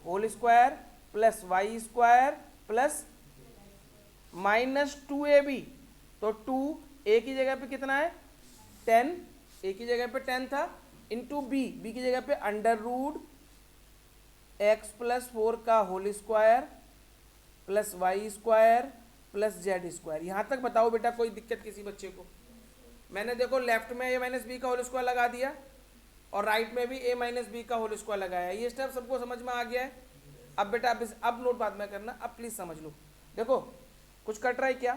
whole square plus Y square plus minus 2ab, तो 2 a की जगह पे कितना है 10, a की जगह पे 10 था, इंटू b की जगह पे अंडर रूट x प्लस 4 का whole square plus Y square plus Z square. यहाँ तक बताओ बेटा कोई दिक्कत किसी बच्चे को? मैंने देखो लेफ्ट में a माइनस बी का होल स्क्वायर लगा दिया और राइट में भी a माइनस बी का होल स्क्वायर लगाया, ये स्टेप सबको समझ में आ गया है। अब बेटा अब नोट बाद में करना, अब प्लीज समझ लो। देखो कुछ कट रहा है क्या,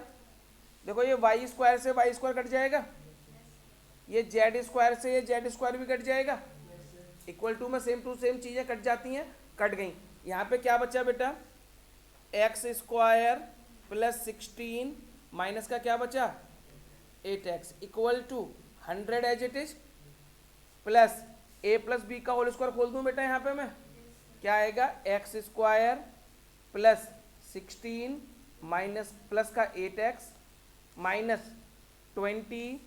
देखो ये वाई स्क्वायर से वाई स्क्वायर कट जाएगा, ये जेड स्क्वायर से ये जेड स्क्वायर भी कट जाएगा, इक्वल टू में सेम टू सेम चीजें कट जाती हैं, कट गई। यहाँ पे क्या बचा बेटा, एक्स स्क्वायर प्लस 16 माइनस का क्या बचा 8x equal to 100 as it is, plus a plus b का होल स्क्वायर खोल दूं बेटा, यहाँ पे मैं क्या आएगा, x square plus 16 minus plus का 8x minus 20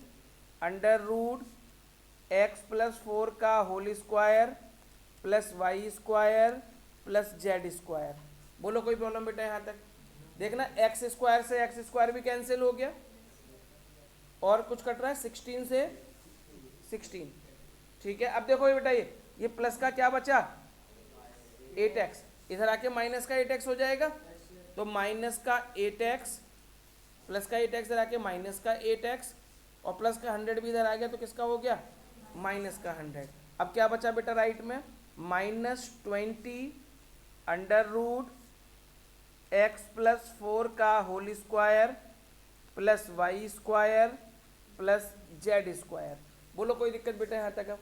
under root x plus 4 का whole square plus Y square plus Z square. बोलो कोई प्रॉब्लम बेटा यहाँ तक? देखना एक्स स्क्वायर से एक्स स्क्वायर भी कैंसिल हो गया और कुछ कट रहा है 16 से 16। ठीक है, अब देखो ये बेटा ये प्लस का क्या बचा 8x, इधर आके माइनस का 8x हो जाएगा, तो माइनस का 8x प्लस का 8x इधर आके माइनस का 8x और प्लस का 100 भी इधर आ गया, तो किसका हो गया माइनस का 100। अब क्या बचा बेटा राइट में -20 अंडर रूट एक्स प्लस 4 का whole square plus Y square plus Z square. बोलो कोई दिक्कत बेटा यहाँ तक? अब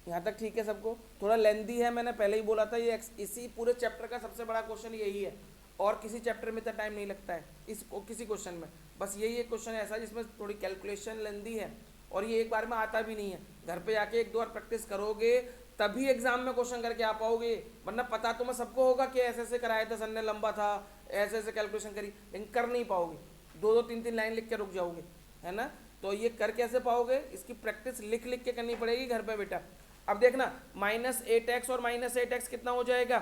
यहाँ तक ठीक है सबको? थोड़ा लेंदी है, मैंने पहले ही बोला था, ये इसी पूरे चैप्टर का सबसे बड़ा क्वेश्चन यही है और किसी चैप्टर में इतना टाइम नहीं लगता है किसी क्वेश्चन में, बस यही एक क्वेश्चन ऐसा जिसमें थोड़ी कैलकुलेशन लेंदी है और ये एक बार में आता भी नहीं है। घर पे आके एक दो बार प्रैक्टिस करोगे तभी एग्जाम में क्वेश्चन करके आ पाओगे, वरना पता तो मैं सबको होगा कि ऐसे ऐसे कराया था सर ने, लंबा था, ऐसे ऐसे कैलकुलेशन करी, लेकिन कर नहीं पाओगे, दो दो तीन तीन लाइन लिख के रुक जाओगे, है ना। तो ये कर कैसे पाओगे, इसकी प्रैक्टिस लिख लिख के करनी पड़ेगी घर पे बेटा। अब देखना -8x और -8x कितना हो जाएगा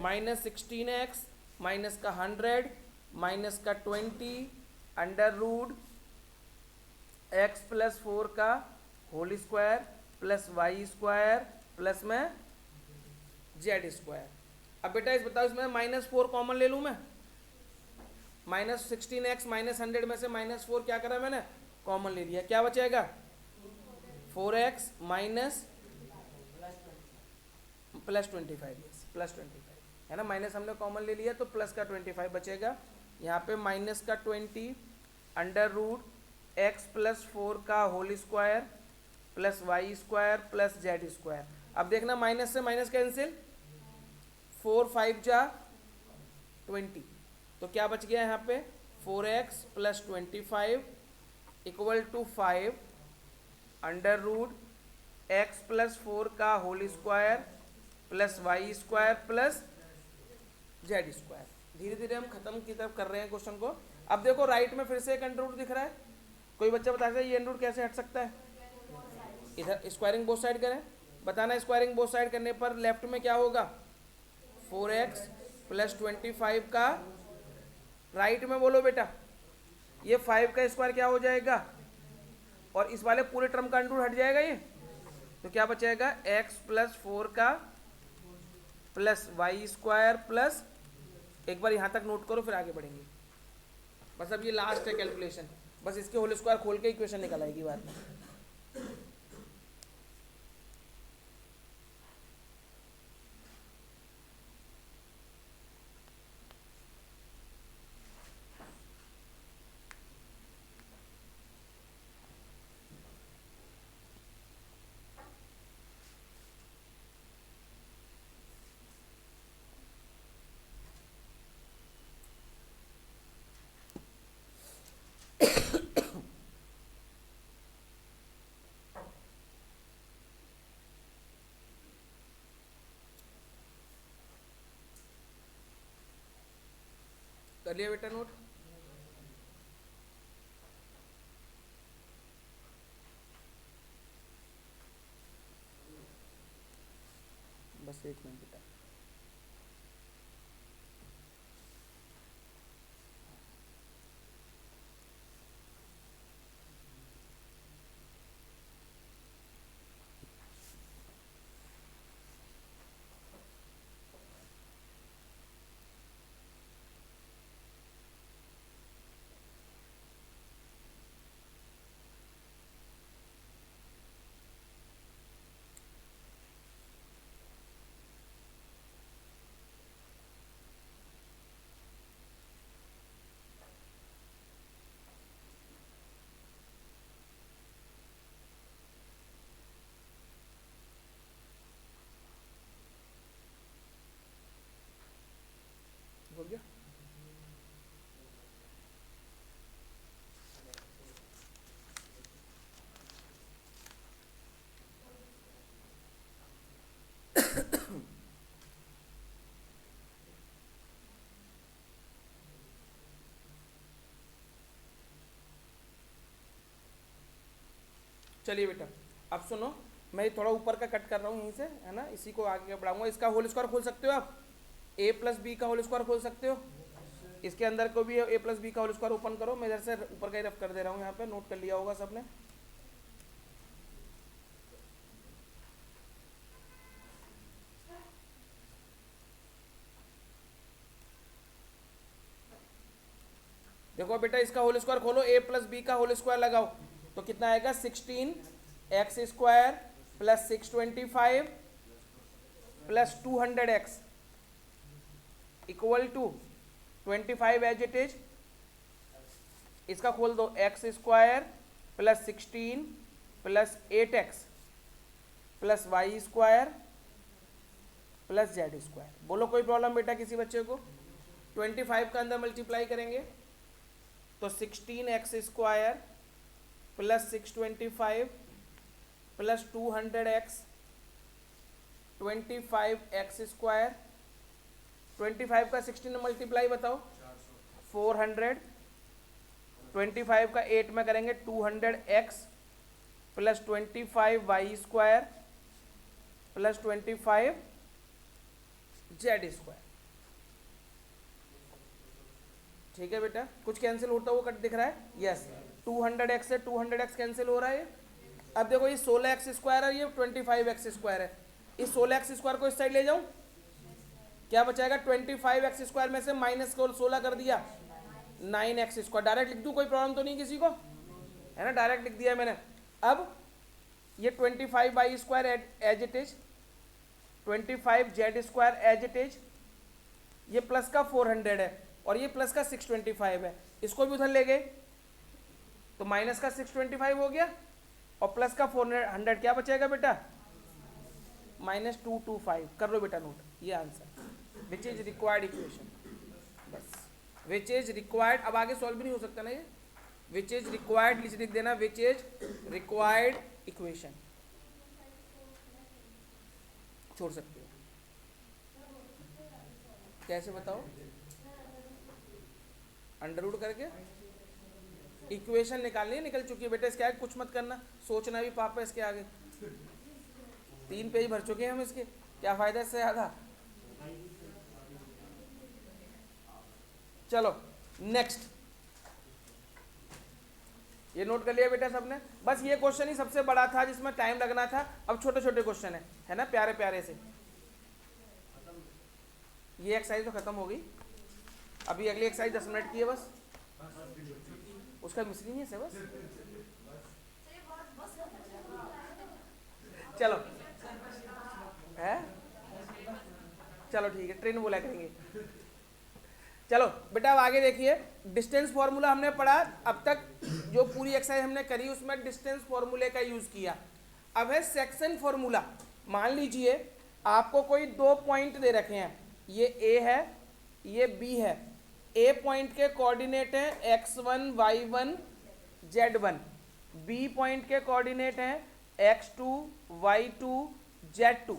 -16x माइनस का 100 माइनस का 20 अंडर रूट एक्स प्लस 4 का whole square plus Y square plus में जेड स्क्वायर। अब बेटा इस बताओ इसमें -4 कॉमन ले लूँ मैं, -16x -100 में से -4 क्या करा मैंने कॉमन ले लिया, क्या बचेगा 4x माइनस +25 +25 है ना, माइनस हमने कॉमन ले लिया तो प्लस का 25 बचेगा, यहाँ पे माइनस का 20 अंडर रूट एक्स प्लस 4 का whole square plus Y square plus Z square. अब देखना माइनस से माइनस कैंसिल, 4 5 जा 20, तो क्या बच गया यहाँ पे 4x plus 25 equal to 5 under root x plus 4 का whole square plus Y square plus Z square. धीरे धीरे हम खत्म की तरफ कर रहे हैं क्वेश्चन को। अब देखो राइट में फिर से एक अंडर रूट दिख रहा है, कोई बच्चा बता सकता है ये अंडर रूट कैसे हट सकता है? इधर स्क्वायरिंग बोथ साइड करें, बताना स्क्वायरिंग बोथ साइड करने पर लेफ्ट में क्या होगा 4x प्लस 25 का, राइट में बोलो बेटा ये 5 का स्क्वायर क्या हो जाएगा और इस वाले पूरे टर्म का अंडर रूट हट जाएगा ये, तो क्या बचेगा x प्लस 4 का प्लस वाई स्क्वायर प्लस, एक बार यहाँ तक नोट करो फिर आगे बढ़ेंगे। बस अब ये लास्ट है कैलकुलेशन, बस इसके होल स्क्वायर खोल के इक्वेशन निकल आएगी बाद में। कर लिया बेटा नोट? बस एक मिनट बेटा। चलिए बेटा अब सुनो, मैं थोड़ा ऊपर का कट कर रहा हूँ यहीं से, है ना, इसी को आगे बढ़ाऊंगा। इसका होल स्क्वायर खोल सकते हो आप, ए प्लस बी का होल स्क्वायर खोल सकते हो। इसके अंदर को भी ए प्लस बी का होल स्क्वायर ओपन करो, मैं इधर से ऊपर का ही रफ कर दे रहा हूँ, यहाँ पे नोट कर लिया होगा सबने। देखो बेटा इसका होल स्क्वायर खोलो, ए प्लस बी का होल स्क्वायर लगाओ तो कितना आएगा 16x² plus 625 plus 200x equal to 25 as it is. इसका खोल दो x² plus 16 plus 8x plus y² plus z²। बोलो कोई प्रॉब्लम बेटा किसी बच्चे को? 25 का अंदर मल्टीप्लाई करेंगे तो 16x² plus 625 plus 200x 25x²। 25 का 16 में मल्टीप्लाई बताओ 400। 25 का 8 में करेंगे 200x plus 25y² plus 25z²। ठीक है बेटा, कुछ कैंसिल होता हुआ कट दिख रहा है? यस, 200x से 200x कैंसिल हो रहा है। अब देखो ये 16x² है, ये 25x² है। इस 16x² को इस साइड ले जाऊं, क्या बचाएगा? 25x² में से माइनस को 16 कर दिया 9x²। डायरेक्ट लिख दूं, कोई प्रॉब्लम तो नहीं किसी को, है ना? डायरेक्ट लिख दिया मैंने। अब ये 25y² as it is, 25z² as it is, ये प्लस का 400 है और ये प्लस का 625 है, इसको भी उधर ले गए तो माइनस का 625 हो गया और प्लस का 400, क्या बचेगा बेटा? -225। कर लो बेटा नोट, ये answer which is required equation, बस विच इज रिक्वायर्ड। अब आगे सॉल्व भी नहीं हो सकता ना ये, विच इज रिक्वायर्ड लिख देना, विच इज रिक्वायर्ड इक्वेशन छोड़ सकते हो। कैसे बताओ? अंडरवुड करके इक्वेशन निकालनी है, निकल चुकी है बेटा। इसके आगे कुछ मत करना, सोचना भी पाप है इसके आगे। 3 पेज भर चुके हैं हम इसके, क्या फायदा इससे ज़्यादा। चलो नेक्स्ट, ये नोट कर लिया बेटा सबने? बस ये क्वेश्चन ही सबसे बड़ा था जिसमें टाइम लगना था। अब छोटे छोटे क्वेश्चन है ना, प्यारे प्यारे से। ये एक्सरसाइज तो खत्म हो गई, अभी अगली एक्सरसाइज 10 मिनट की है बस, उसका मिसलिनियस है बस। चलो है, चलो ठीक है, ट्रेन बोला करेंगे। चलो बेटा अब आगे देखिए, डिस्टेंस फॉर्मूला हमने पढ़ा। अब तक जो पूरी एक्सरसाइज हमने करी उसमें डिस्टेंस फॉर्मूले का यूज किया। अब है सेक्शन फॉर्मूला। मान लीजिए आपको कोई 2 पॉइंट दे रखे हैं, ये ए है ये बी है। ए पॉइंट के कोऑर्डिनेट हैं x1 y1 z1, B point के कोऑर्डिनेट हैं x2 y2 z2।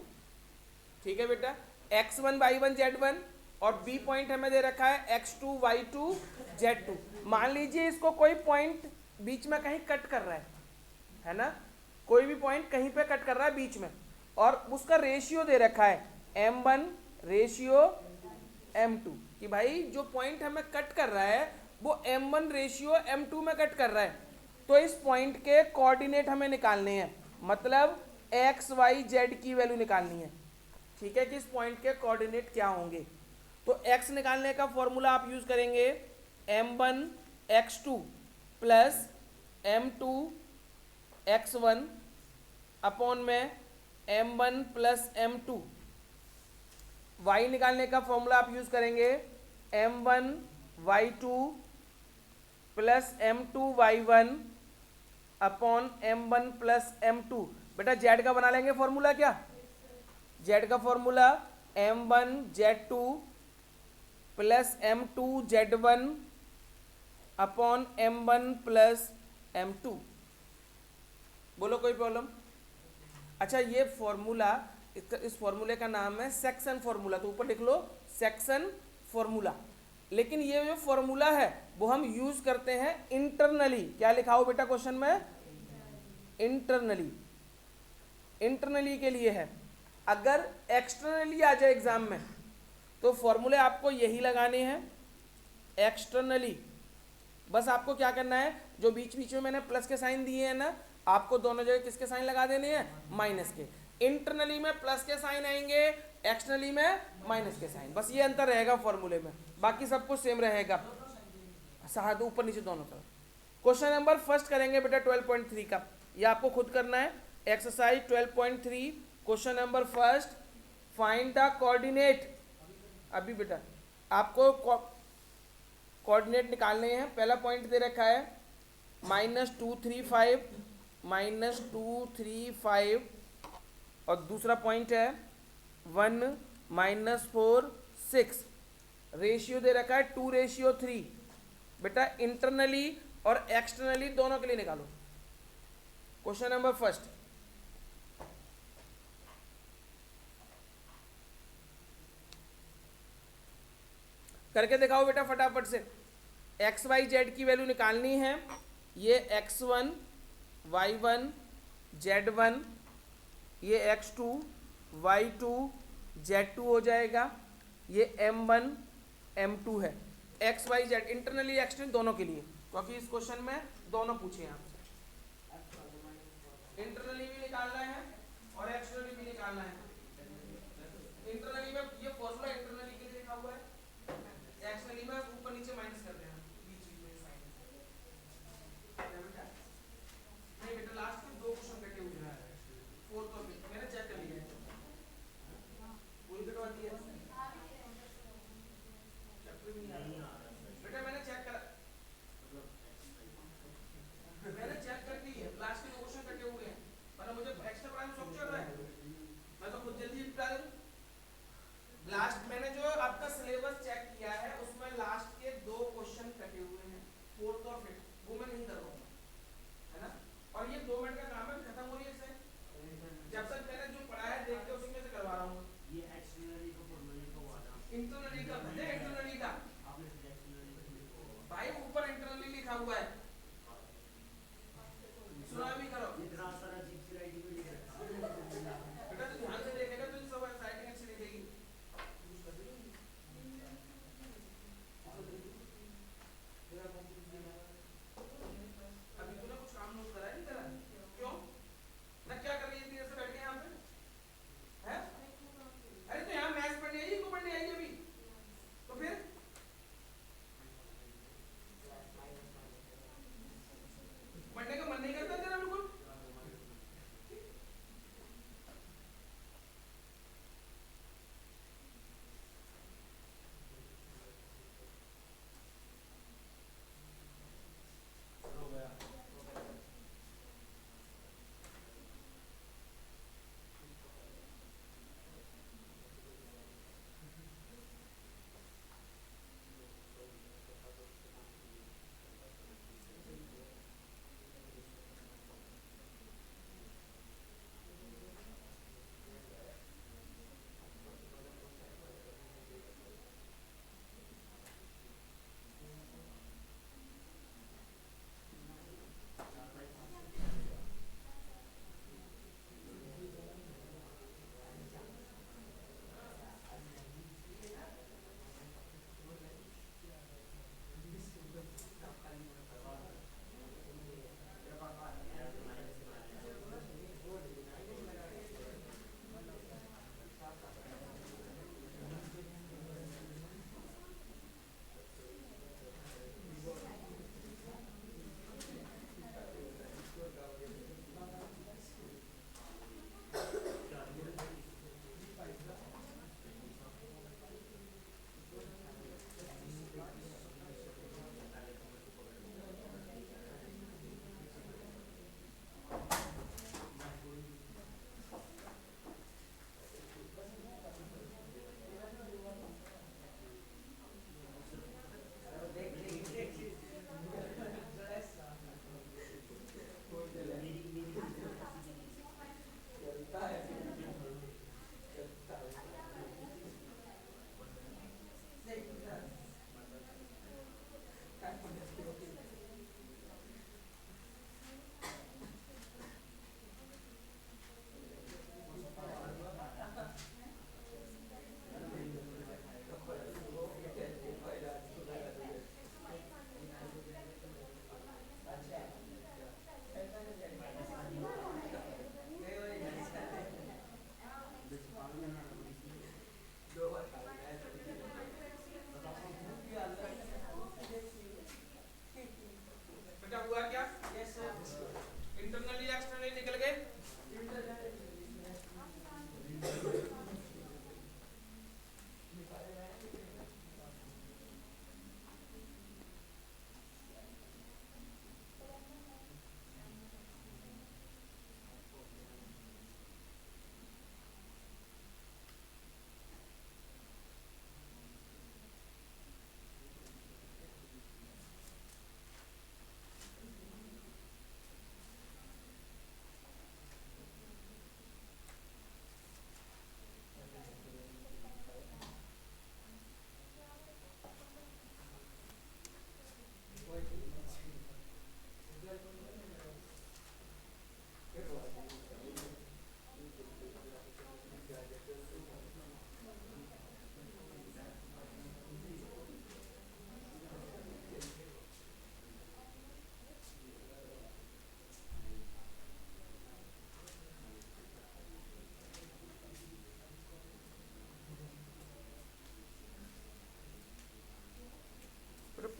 ठीक है बेटा, x1 y1 z1 और बी पॉइंट हमें दे रखा है x2 y2 z2। मान लीजिए इसको कोई पॉइंट बीच में कहीं कट कर रहा है ना, कोई भी पॉइंट कहीं पे कट कर रहा है बीच में, और उसका रेशियो दे रखा है m1 रेशियो m2, कि भाई जो पॉइंट हमें कट कर रहा है वो m1 रेशियो m2 में कट कर रहा है। तो इस पॉइंट के कोऑर्डिनेट हमें निकालने हैं, मतलब x y z की वैल्यू निकालनी है। ठीक है, कि इस पॉइंट के कोऑर्डिनेट क्या होंगे। तो x निकालने का फॉर्मूला आप यूज करेंगे m1 x2 plus m2 x1 upon में m1 प्लस m2। y निकालने का फॉर्मूला आप यूज करेंगे m1 y2 plus m2 y1 upon m1 plus m2। बेटा z का बना लेंगे फॉर्मूला, क्या z का formula m1 z2 plus m2 z1 upon m1 plus m2। बोलो कोई प्रॉब्लम? अच्छा, ये फॉर्मूला, इस फॉर्मूले का नाम है सेक्शन फॉर्मूला, तो ऊपर लिख लो सेक्शन फॉर्मूला। लेकिन ये जो फॉर्मूला है वो हम यूज करते हैं इंटरनली। क्या लिखा हो बेटा क्वेश्चन में? इंटरनली, इंटरनली के लिए है। अगर एक्सटर्नली आ जाए एग्जाम में तो फॉर्मूले आपको यही लगाने हैं, एक्सटर्नली। बस आपको क्या करना है, जो बीच बीच में मैंने प्लस के साइन दिए हैं ना, आपको दोनों जगह किसके साइन लगा देने हैं, माइनस के। इंटरनली में प्लस के साइन आएंगे, एक्सटर्नली में माइनस के साइन, बस ये अंतर रहेगा फॉर्मूले में, बाकी सब कुछ सेम रहेगा, साथ ऊपर नीचे दोनों तरफ। क्वेश्चन नंबर फर्स्ट करेंगे बेटा 12.3 का, ये आपको खुद करना है, exercise 12.3 question number first, find the coordinate. अभी बेटा आपको कोऑर्डिनेट निकालने हैं। पहला पॉइंट दे रखा है -235, -235, और दूसरा पॉइंट है 1 -4 6, रेशियो दे रखा है 2:3। बेटा इंटरनली और एक्सटर्नली दोनों के लिए निकालो। क्वेश्चन नंबर फर्स्ट, करके दिखाओ बेटा फटाफट से। एक्स वाई जेड की वैल्यू निकालनी है। ये x1 y1 z1, ये x2 y2 z2 हो जाएगा, ये m1 m2 है। X Y z internally external दोनों के लिए, क्योंकि इस क्वेश्चन में दोनों पूछे हैं आपसे, इंटरनली भी निकालना है और एक्सटर्नली भी निकालना है। इंटरनली में ये फॉर्मूला इंटरनली के लिए लिखा हुआ है, एक्सटर्नली में ऊपर नीचे माइनस कर देना बीच बीच में साइन। नहीं बेटा लास्ट में 2 क्वेश्चन कटे हुए हैं, फोर्थ और फिफ्थ मैंने चेक कर लिया है, पूरी कटवाती है चैप्टर भी नहीं आ रहा बेटा, मैंने चेक कर ली है, लास्ट के 2 क्वेश्चन कटे हुए हैं, वरना मुझे एक्स्ट्रा पढ़ाने शौक चल रहा है, मैं तो खुद जल्दी निपटा दूं। लास्ट मैंने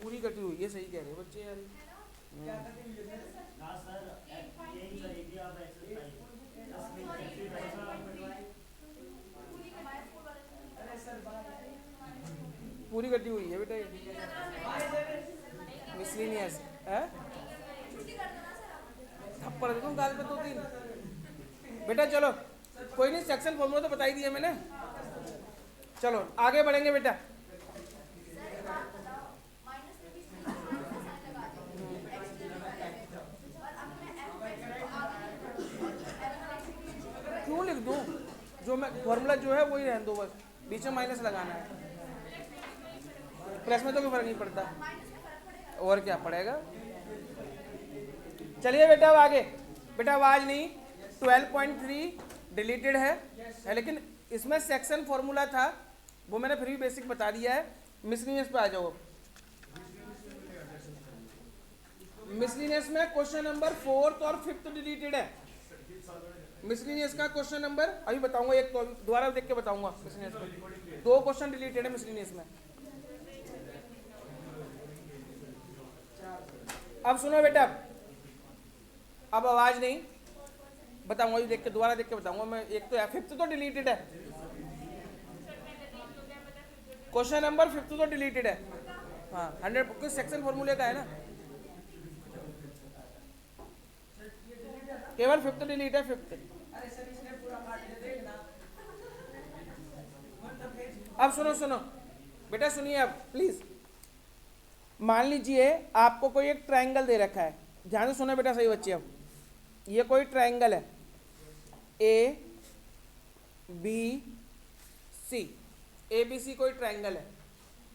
पूरी कटी हुई है, सही कह रहे हो बच्चे यार। पूरी कटी हुई है बेटा ये, मिसलिनियस है। थप्पड़ दे दूं गाल पे 2-3। बेटा चलो कोई नहीं, सेक्शन फॉर्मूला तो बता ही दिया मैंने। चलो आगे बढ़ेंगे बेटा। क्यों लिख दूं, जो मैं फॉर्मूला जो है वही रहने दो, बस बीच में माइनस लगाना है, प्लस में तो कोई फर्क नहीं पड़ता, और क्या पड़ेगा। चलिए बेटा अब आगे। बेटा अब आज नहीं, 12.3 डिलीटेड है, लेकिन इसमें सेक्शन फॉर्मूला था वो मैंने फिर भी बेसिक बता दिया है। मिसलिनियस पे आ जाओ। मिसलिनियस में क्वेश्चन नंबर 4 और 5 डिलीटेड है। मिसलिनियस का क्वेश्चन नंबर अभी बताऊंगा, एक तो दोबारा देख के बताऊंगा। मिसलिनियस में 2 क्वेश्चन डिलीटेड है मिसलिनियस में। अब सुनो बेटा, अब आवाज नहीं बताऊंगा, अभी देख के दोबारा देख के बताऊंगा मैं। एक तो 5 तो डिलीटेड है, क्वेश्चन नंबर 5 तो डिलीटेड है। हाँ 100 कुछ सेक्शन फॉर्मूले का है ना, केवल 5 डिलीट है। 5 अब सुनो बेटा, सुनिए अब प्लीज। मान लीजिए आपको कोई एक ट्रायंगल दे रखा है, ध्यान से सुनो बेटा सही बच्चे। अब ये कोई ट्रायंगल है ए बी सी, ए बी सी कोई ट्रायंगल है।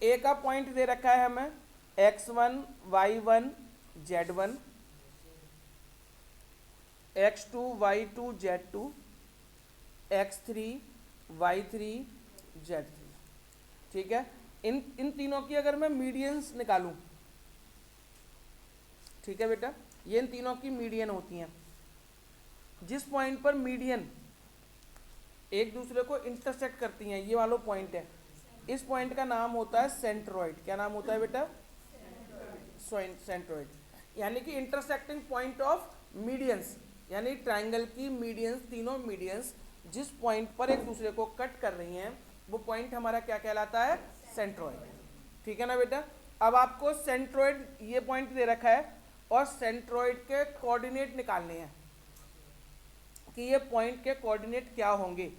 ए का पॉइंट दे रखा है हमें x1 y1 z1, x2 y2 z2, x3 y3 z3। ठीक है, इन तीनों की अगर मैं मीडियंस निकालूं, ठीक है बेटा, ये इन तीनों की मीडियन होती हैं। जिस पॉइंट पर मीडियन एक दूसरे को इंटरसेक्ट करती हैं, ये वाला पॉइंट है, इस पॉइंट का नाम होता है सेंट्रोइड। क्या नाम होता है बेटा? सेंट्रोइड, यानी कि इंटरसेक्टिंग पॉइंट ऑफ मीडियंस, यानी ट्रायंगल की मीडियंस, तीनों मीडियंस जिस पॉइंट पर एक दूसरे को कट कर रही हैं, वो पॉइंट हमारा क्या कहलाता है? सेंट्रोइड। ठीक है ना बेटा। अब आपको सेंट्रोइड ये पॉइंट दे रखा है और सेंट्रोइड के कोऑर्डिनेट निकालने हैं कि ये पॉइंट के कोऑर्डिनेट क्या होंगे।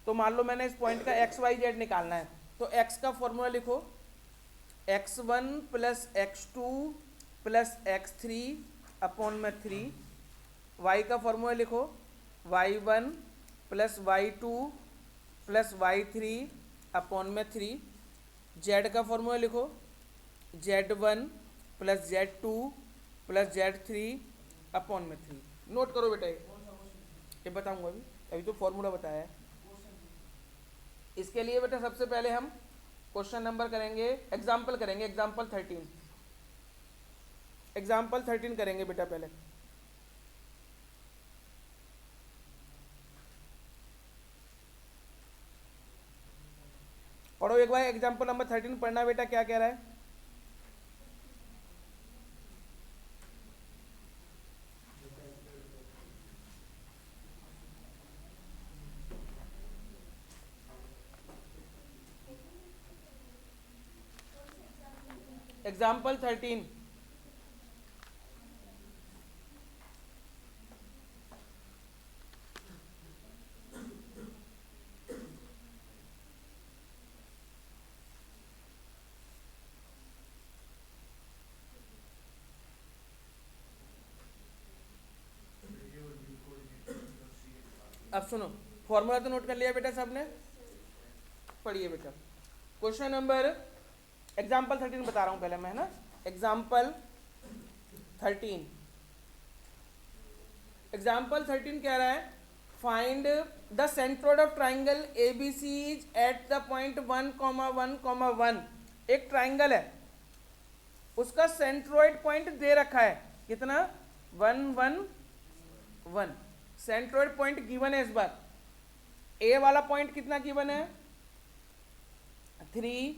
तो मान लो मैंने इस पॉइंट का एक्स वाई जेड निकालना है, तो एक्स का फॉर्मूला लिखो x1 plus x2 plus x3 upon में 3। y का फॉर्मूला लिखो y1 plus y2 plus y3 upon में 3। z का फॉर्मूला लिखो z1 plus z2 plus z3 upon में 3। नोट करो बेटा, ये बताऊंगा अभी तो फॉर्मूला बताया है। इसके लिए बेटा सबसे पहले हम क्वेश्चन नंबर करेंगे, एग्जाम्पल करेंगे, एग्जाम्पल 13 करेंगे बेटा पहले। पढ़ो एक बार एग्जाम्पल नंबर 13 पढ़ना बेटा, क्या कह रहा है। एग्जाम्पल 13, अब सुनो, फॉर्मूला तो नोट कर लिया बेटा सबने, पढ़िए बेटा। क्वेश्चन नंबर एग्जाम्पल 13 बता रहा हूं पहले मैं, है ना। एग्जाम्पल 13 कह रहा है find the centroid of triangle ABC is at the point 1,1,1। एक ट्राइंगल है, उसका सेंट्रोइड पॉइंट दे रखा है कितना? 1,1,1। सेंट्रोइड पॉइंट गिवन है इस बार। ए वाला पॉइंट कितना गिवन है? 3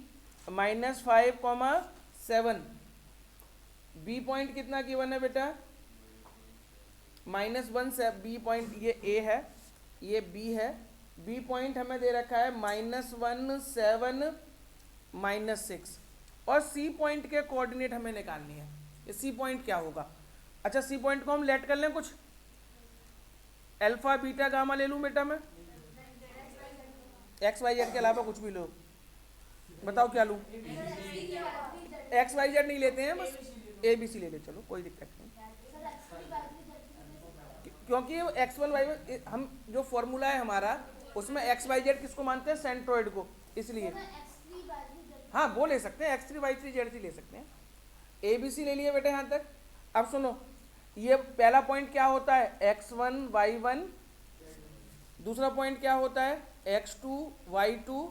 -5, 7। बी पॉइंट कितना गिवन है बेटा, -1 से बी पॉइंट, ये ए है, ये बी है, बी पॉइंट हमें दे रखा है -1 7 -6, और सी पॉइंट के कोऑर्डिनेट हमें निकालनी है। ये सी पॉइंट क्या होगा? अच्छा सी पॉइंट को हम लेट कर लें, कुछ अल्फा बीटा गामा ले लूं बेटा मैं, एक्स वाई जेड के अलावा कुछ भी लो, बताओ क्या लूं? एक्स वाई जेड नहीं लेते हैं, बस ए बी सी ले ले, चलो कोई दिक्कत नहीं, क्योंकि x1 y1 हम जो फॉर्मूला है हमारा उसमें x y z किसको मानते हैं? सेंट्रोइड को, इसलिए हाँ वो ले सकते हैं, x3 y3 z3 ले सकते हैं। ए बी सी ले लिए बेटे यहाँ तक। अब सुनो, ये पहला पॉइंट क्या होता है? x1 y1, दूसरा पॉइंट क्या होता है? x2 y2,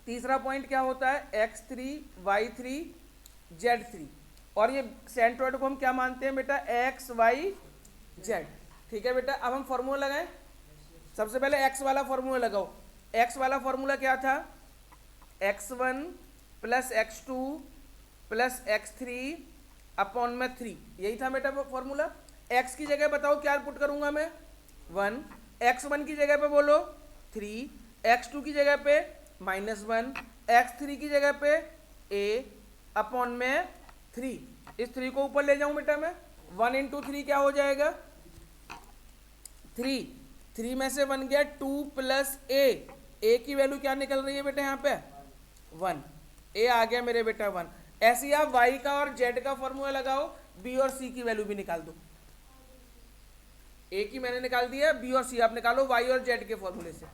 तीसरा पॉइंट क्या होता है? x3 y3 z3, और ये सेंट्रोइड को हम क्या मानते हैं बेटा? x y z। ठीक है बेटा, अब हम फॉर्मूला लगाएं। सबसे पहले x वाला फॉर्मूला लगाओ। x वाला फॉर्मूला क्या था? x1 plus x2 plus x3 upon में 3, यही था बेटा फॉर्मूला। x की जगह बताओ क्या पुट करूंगा मैं? 1, x1 की जगह पे बोलो 3, x2 की जगह पे -1, x3 की जगह पे a अपॉन में 3। इस 3 को ऊपर ले जाऊं बेटा मैं, 1 इंटू 3 क्या हो जाएगा? 3, 3 में से 1 गया 2 प्लस a की वैल्यू क्या निकल रही है बेटा यहाँ पे? 1, a आ गया मेरे बेटा 1। ऐसे ही आप y का और z का फॉर्मूला लगाओ, b और c की वैल्यू भी निकाल दो। a की मैंने निकाल दिया, b और c आप निकालो y और z के फॉर्मूले से।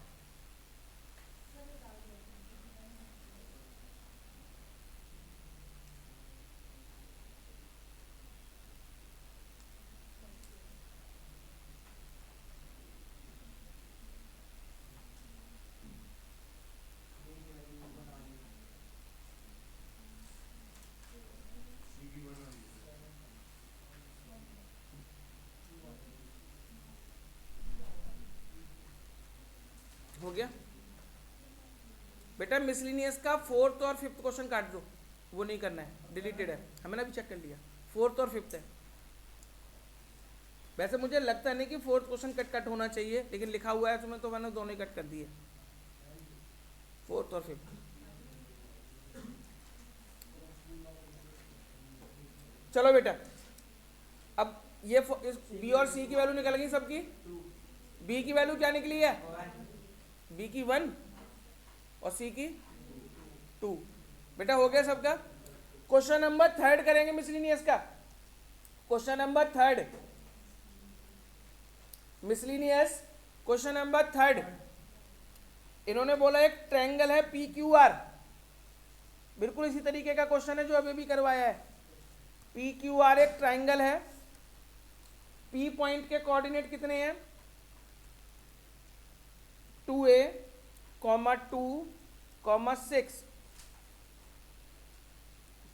हो गया बेटा। मिसलिनियस का 4th और 5th क्वेश्चन काट दो, वो नहीं करना है, डिलीटेड है, हमने अभी चेक कर लिया। 4th और 5th है। वैसे मुझे लगता नहीं कि 4th क्वेश्चन कट होना चाहिए, लेकिन लिखा हुआ है तुम्हें तो मैंने दोनों ही कट कर दिए, 4th और 5th। चलो बेटा, अब ये बी और सी की वैल्यू निकल गई सबकी। बी की वैल्यू क्या निकली है? बी की 1 और सी की 2। बेटा हो गया सबका। क्वेश्चन नंबर 3 करेंगे मिसलिनियस का। Question number 3 miscellaneous, question number 3। इन्होंने बोला एक ट्रायंगल है पी क्यू आर, बिल्कुल इसी तरीके का क्वेश्चन है जो अभी भी करवाया है। पी क्यू आर एक ट्रायंगल है, पी पॉइंट के कोऑर्डिनेट कितने हैं? 2a, 2, 6।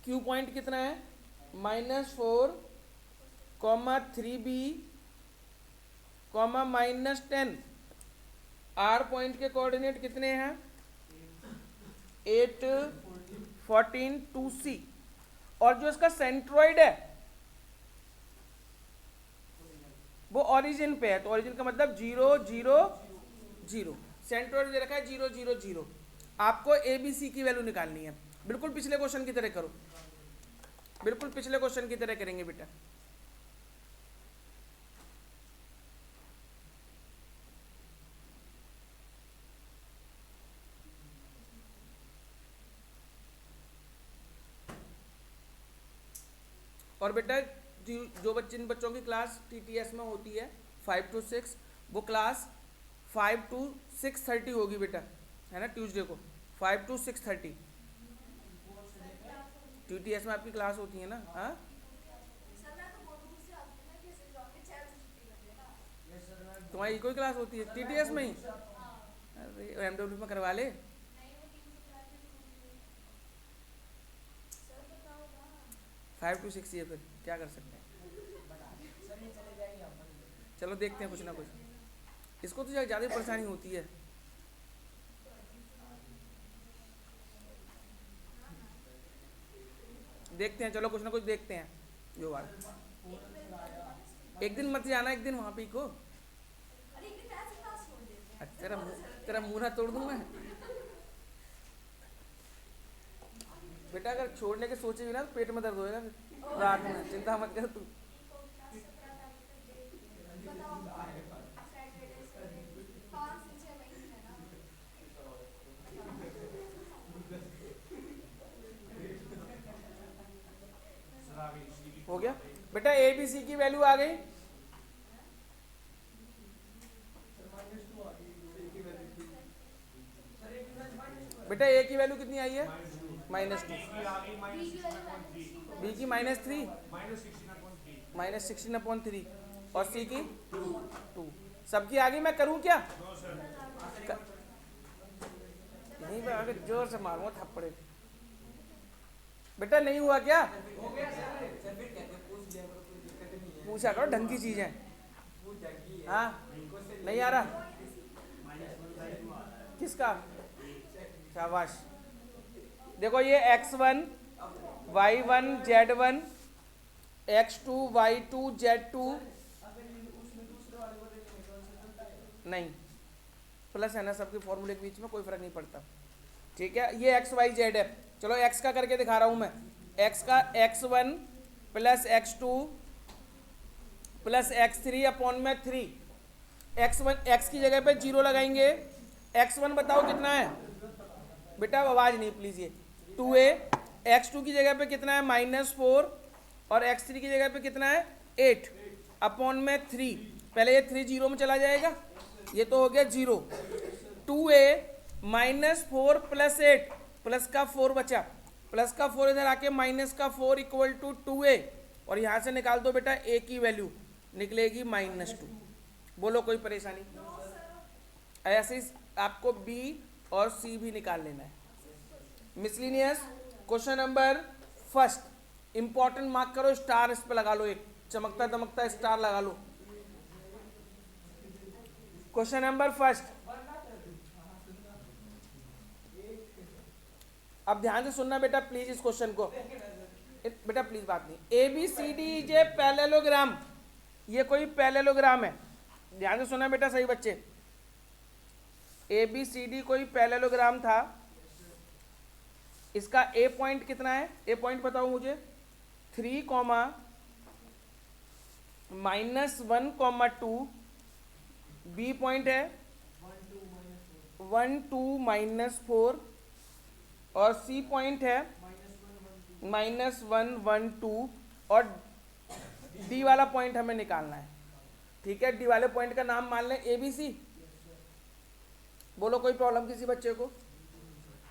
क्यू पॉइंट कितना है? -4, 3b, -10। आर पॉइंट के कोऑर्डिनेट कितने हैं? 8, 14, 2c। और जो इसका सेंट्रॉइड है वो ओरिजिन पे है, तो ओरिजिन का मतलब 0, 0, 0। सेंट्रॉइड दे रखा है 0, 0, 0। आपको ए बी सी की वैल्यू निकालनी है। बिल्कुल पिछले क्वेश्चन की तरह करो, बिल्कुल पिछले क्वेश्चन की तरह करेंगे बेटा। और बेटा जो जिन बच्चों की क्लास टीटीएस में होती है 5 to 6, वो क्लास 5 to 6:30 होगी बेटा, है ना, ट्यूसडे को 5 to 6:30 टीटीएस में आपकी क्लास होती है ना। हाँ तुम्हारी कोई क्लास होती है टीटीएस में ही? अरे एमडब्ल्यू में करवा ले। 5 to 6 ये फिर क्या कर सकते हैं। चलो देखते हैं कुछ ना कुछ, इसको तो ज़्यादा परेशानी होती है। देखते हैं, चलो कुछ ना कुछ देखते हैं जो बात। एक दिन मत जाना, एक दिन वहाँ पे को। तेरा मुंह ना तोड़ दूँ मैं बेटा। अगर छोड़ने के सोचे भी ना तो पेट में दर्द होएगा फिर रात में, चिंता मत कर तू। हो गया बेटा, ए बी सी की वैल्यू आ गई। बेटा ए की वैल्यू कितनी आई है? -2। बी की -3, -16/3 और सी की 2। सबकी आगे मैं करूं क्या? यहीं पे आगे जोर से मारूंगा थप्पड़े। बेटा नहीं हुआ क्या? पूछा करो, ढंग की चीज है। हाँ नहीं आ रहा किसका? शाबाश। देखो ये x1 y1 z1 x2 y2 z2 नहीं, प्लस है ना सबके फॉर्मूले के बीच में, कोई फर्क नहीं पड़ता। ठीक है, ये एक्स वाई जेड है। चलो x का करके दिखा रहा हूं मैं। x का x1 plus x2 plus x3 upon में 3। x1 x की जगह पे 0 लगाएंगे। x1 बताओ कितना है बेटा? आवाज नहीं प्लीज। ये 2a। x2 की जगह पे कितना है? -4 और x3 की जगह पे कितना है? 8 अपॉन में 3। पहले ये 3 0 में चला जाएगा, ये तो हो गया 0। 2a -4 प्लस 8, प्लस का 4 बचा, प्लस का 4 इधर आके माइनस का 4 इक्वल टू 2a। और यहां से निकाल दो बेटा a की वैल्यू, निकलेगी -2। बोलो कोई परेशानी? ऐसे ही आपको b और c भी निकाल लेना है। Miscellaneous question number first, important mark करो, स्टार इस पे लगा लो, एक चमकता दमकता स्टार लगा लो। क्वेश्चन नंबर फर्स्ट, अब ध्यान से सुनना बेटा प्लीज इस क्वेश्चन को। बेटा प्लीज बात नहीं। A B C D is a parallelogram, ये कोई पैरेललोग्राम है। ध्यान से सुनना बेटा सही बच्चे। ए बी सी डी कोई पैरेललोग्राम था। इसका ए पॉइंट कितना है? ए पॉइंट बताओ मुझे। 3, -1, 2। बी पॉइंट है 1, 2, -4 और सी पॉइंट है -1, 1, 2 और डी वाला पॉइंट हमें निकालना है। ठीक है, डी वाले पॉइंट का नाम मान लें ABC। बोलो कोई प्रॉब्लम किसी बच्चे को?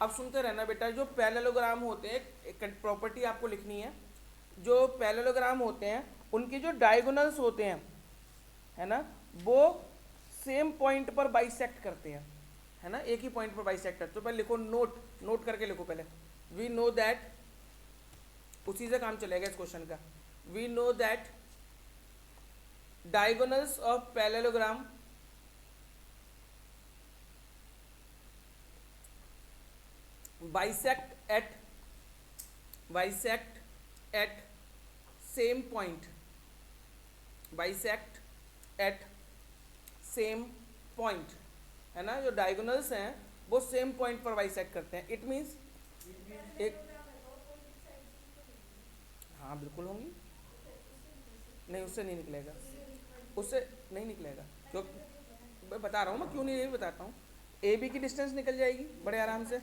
अब सुनते रहना बेटा, जो पैरेललोग्राम होते हैं, एक प्रॉपर्टी आपको लिखनी है। जो पैरेललोग्राम होते हैं उनके जो डायगोनल्स होते हैं, है ना, वो सेम पॉइंट पर बाइसेक्ट करते हैं, है ना, एक ही पॉइंट पर बाइसेक्ट करते। तो पहले लिखो, नोट करके लिखो पहले। वी नो दैट, उसी से काम चलेगा इस क्वेश्चन का। We know that diagonals of parallelogram bisect at same point, bisect at same point, है ना। जो डायगोनल्स हैं वो सेम पॉइंट पर बाइसेक्ट करते हैं। इट मीन्स एक, हाँ बिल्कुल होंगी। नहीं उससे नहीं निकलेगा, उससे नहीं निकलेगा। क्यों मैं बता रहा हूँ, मैं क्यों नहीं बताता हूँ। ए बी की डिस्टेंस निकल जाएगी बड़े आराम से,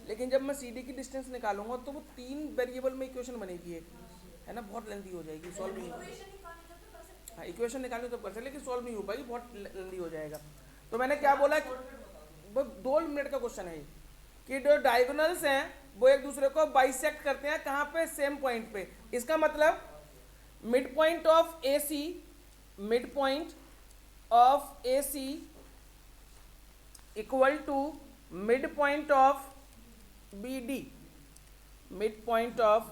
लेकिन जब मैं सी डी की डिस्टेंस निकालूंगा तो वो 3 वेरिएबल में इक्वेशन बनेगी एक, है ना, बहुत लेंदी हो जाएगी, सॉल्व नहीं। हाँ इक्वेशन निकालनी तो कर सकते, लेकिन सॉल्व नहीं हो पाएगी, बहुत लेंदी हो जाएगा। तो मैंने क्या बोला कि वो 2 मिनट का क्वेश्चन है कि जो डायगोनल्स हैं वो एक दूसरे को बाइसेक्ट करते हैं, कहाँ पे? सेम पॉइंट पे। इसका मतलब mid point of A C, mid point of A C equal to mid point of B D, mid point of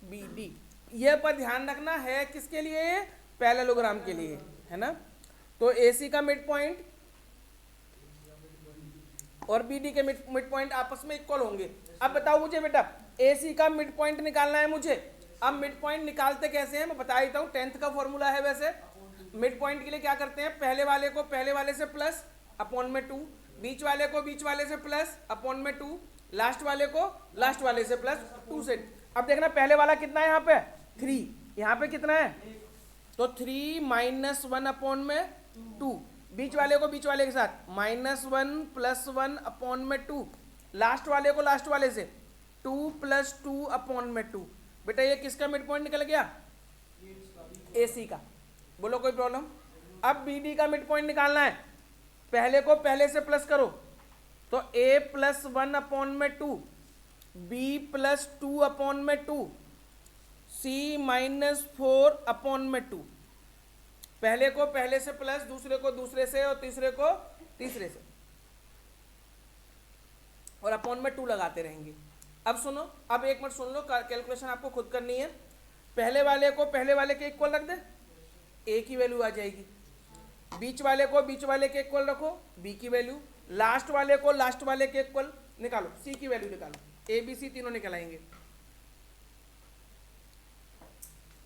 B D. यह पर ध्यान रखना है किसके लिए? पैरेललोग्राम के लिए, है ना। तो ए सी का मिड पॉइंट और बी डी के मिड पॉइंट आपस में इक्वल होंगे। अब बताओ मुझे बेटा, ए सी का मिड पॉइंट निकालना है मुझे, अब मिड पॉइंट निकालते कैसे हैं मैं बता देता हूँ, 10th का फॉर्मूला है वैसे। मिड पॉइंट के लिए क्या करते हैं, पहले वाले को पहले वाले से प्लस अपॉन में 2, बीच वाले को बीच वाले से प्लस अपॉन में 2, लास्ट वाले को लास्ट वाले से प्लस 2 से। अब देखना पहले वाला कितना है यहाँ पे 3, यहाँ पे कितना है तो 3 माइनस 1 अपॉन में 2, बीच वाले को बीच वाले के साथ माइनस 1 प्लस 1 अपॉन में 2, लास्ट वाले को लास्ट वाले से 2 प्लस 2 अपॉन में 2। बेटा ये किसका मिड पॉइंट निकल गया, ए सी का। बोलो कोई प्रॉब्लम। अब बी डी का मिड पॉइंट निकालना है, पहले को पहले से प्लस करो तो a प्लस 1 अपॉन में 2, b प्लस 2 अपॉन में 2, c माइनस 4 अपॉन में 2। पहले को पहले से प्लस, दूसरे को दूसरे से और तीसरे को तीसरे से, और अपॉन में 2 लगाते रहेंगे। अब सुनो, अब एक मिनट सुन लो, कैलकुलेशन आपको खुद करनी है। पहले वाले को पहले वाले के इक्वल रख दे, a की वैल्यू आ जाएगी। बीच वाले को बीच वाले के इक्वल रखो, b की वैल्यू। लास्ट वाले को लास्ट वाले के इक्वल निकालो, c की वैल्यू निकालो। a b c तीनों निकल आएंगे।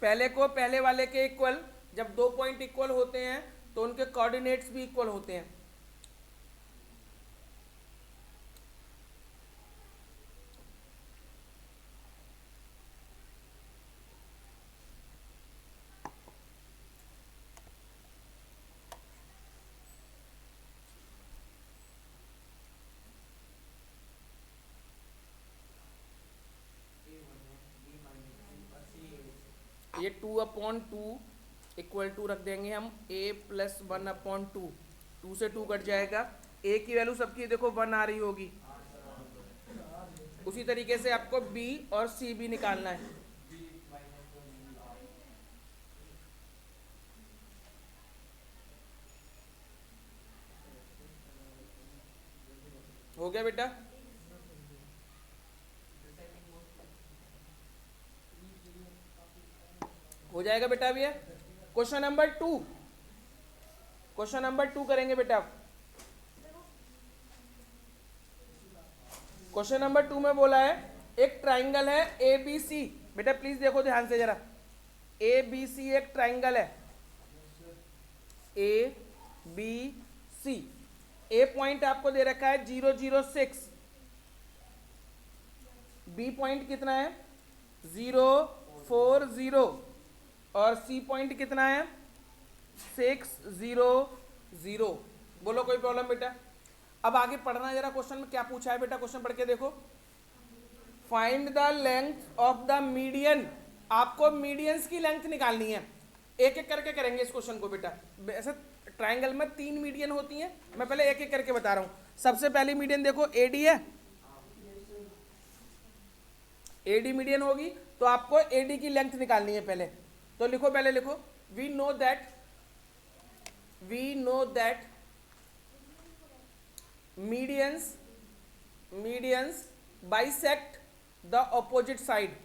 पहले को पहले वाले के इक्वल, जब 2 पॉइंट इक्वल होते हैं तो उनके कोऑर्डिनेट्स भी इक्वल होते हैं। ये 2/2 इक्वल टू रख देंगे हम a प्लस 1/2, 2 से 2 कट जाएगा। a की वैल्यू सबकी देखो 1 आ रही होगी। उसी तरीके से आपको b और c भी निकालना है। हो गया बेटा, हो जाएगा बेटा। अभी है क्वेश्चन नंबर 2, क्वेश्चन नंबर 2 करेंगे बेटा। क्वेश्चन नंबर 2 में बोला है एक ट्राइंगल है ए बी सी। बेटा प्लीज देखो ध्यान से जरा, ए बी सी एक ट्राइंगल है, ए बी सी। ए पॉइंट आपको दे रखा है 0 0 6, बी पॉइंट कितना है 0 4 0, और सी पॉइंट कितना है 6 0 0। बोलो कोई प्रॉब्लम बेटा। अब आगे पढ़ना जरा, क्वेश्चन में क्या पूछा है बेटा, क्वेश्चन पढ़ के देखो। Find the length of the median. आपको मीडियंस की लेंथ निकालनी है, एक एक करके करेंगे इस क्वेश्चन को बेटा। ऐसे ट्राइंगल में 3 मीडियन होती हैं, मैं पहले एक एक करके बता रहा हूं। सबसे पहली मीडियन देखो एडी है, एडी मीडियन होगी तो आपको एडी की लेंथ निकालनी है पहले। तो लिखो, पहले लिखो, we know that medians bisect the opposite side.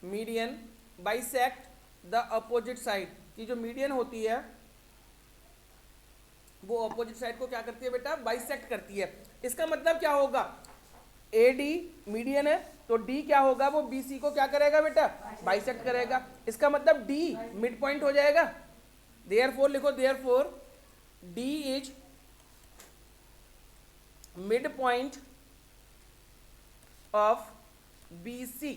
Median bisect the opposite side की जो मीडियन होती है वो अपोजिट साइड को क्या करती है बेटा, बाइसेक्ट करती है। इसका मतलब क्या होगा, एडी मीडियन है तो डी क्या होगा, वो बीसी को क्या करेगा बेटा, बाइसेक्ट करेगा। इसका मतलब डी मिड पॉइंट हो जाएगा। देयरफॉर लिखो, therefore D is mid point of BC.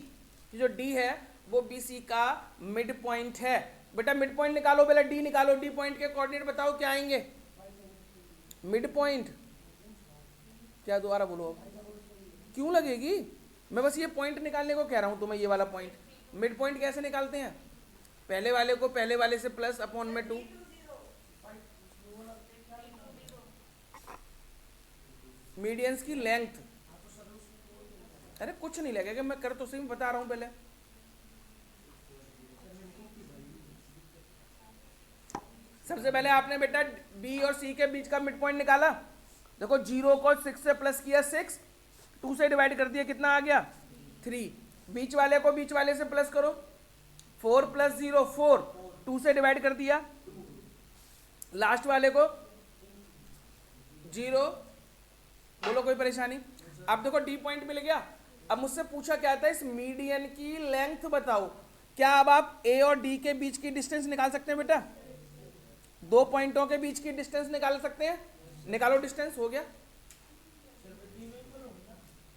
जो डी है वो बीसी का मिड पॉइंट है। बेटा मिड पॉइंट निकालो, पहले डी निकालो। डी पॉइंट के कोऑर्डिनेट बताओ क्या आएंगे, मिड पॉइंट। क्या दोबारा बोलो, क्यों लगेगी, मैं बस ये पॉइंट निकालने को कह रहा हूं तुम्हें, ये वाला पॉइंट। मिड पॉइंट कैसे निकालते हैं, पहले वाले को पहले वाले से प्लस अपॉन में 2। मीडियंस की लेंथ, अरे कुछ नहीं लगेगा, मैं कर तो सही बता रहा हूं पहले। सबसे पहले आपने बेटा बी और सी के बीच का मिड पॉइंट निकाला। देखो 0 को 6 से प्लस किया 6, 2 से डिवाइड कर दिया, कितना आ गया 3। बीच वाले को बीच वाले से प्लस करो, 4 प्लस 0 4, 2 से डिवाइड कर दिया। लास्ट वाले को 0। बोलो कोई परेशानी। अब देखो डी पॉइंट मिल गया। अब मुझसे पूछा क्या था, इस मीडियन की लेंथ बताओ। क्या अब आप ए और डी के बीच की डिस्टेंस निकाल सकते हैं बेटा? दो पॉइंटों के बीच की डिस्टेंस निकाल सकते हैं? निकालो डिस्टेंस। हो गया।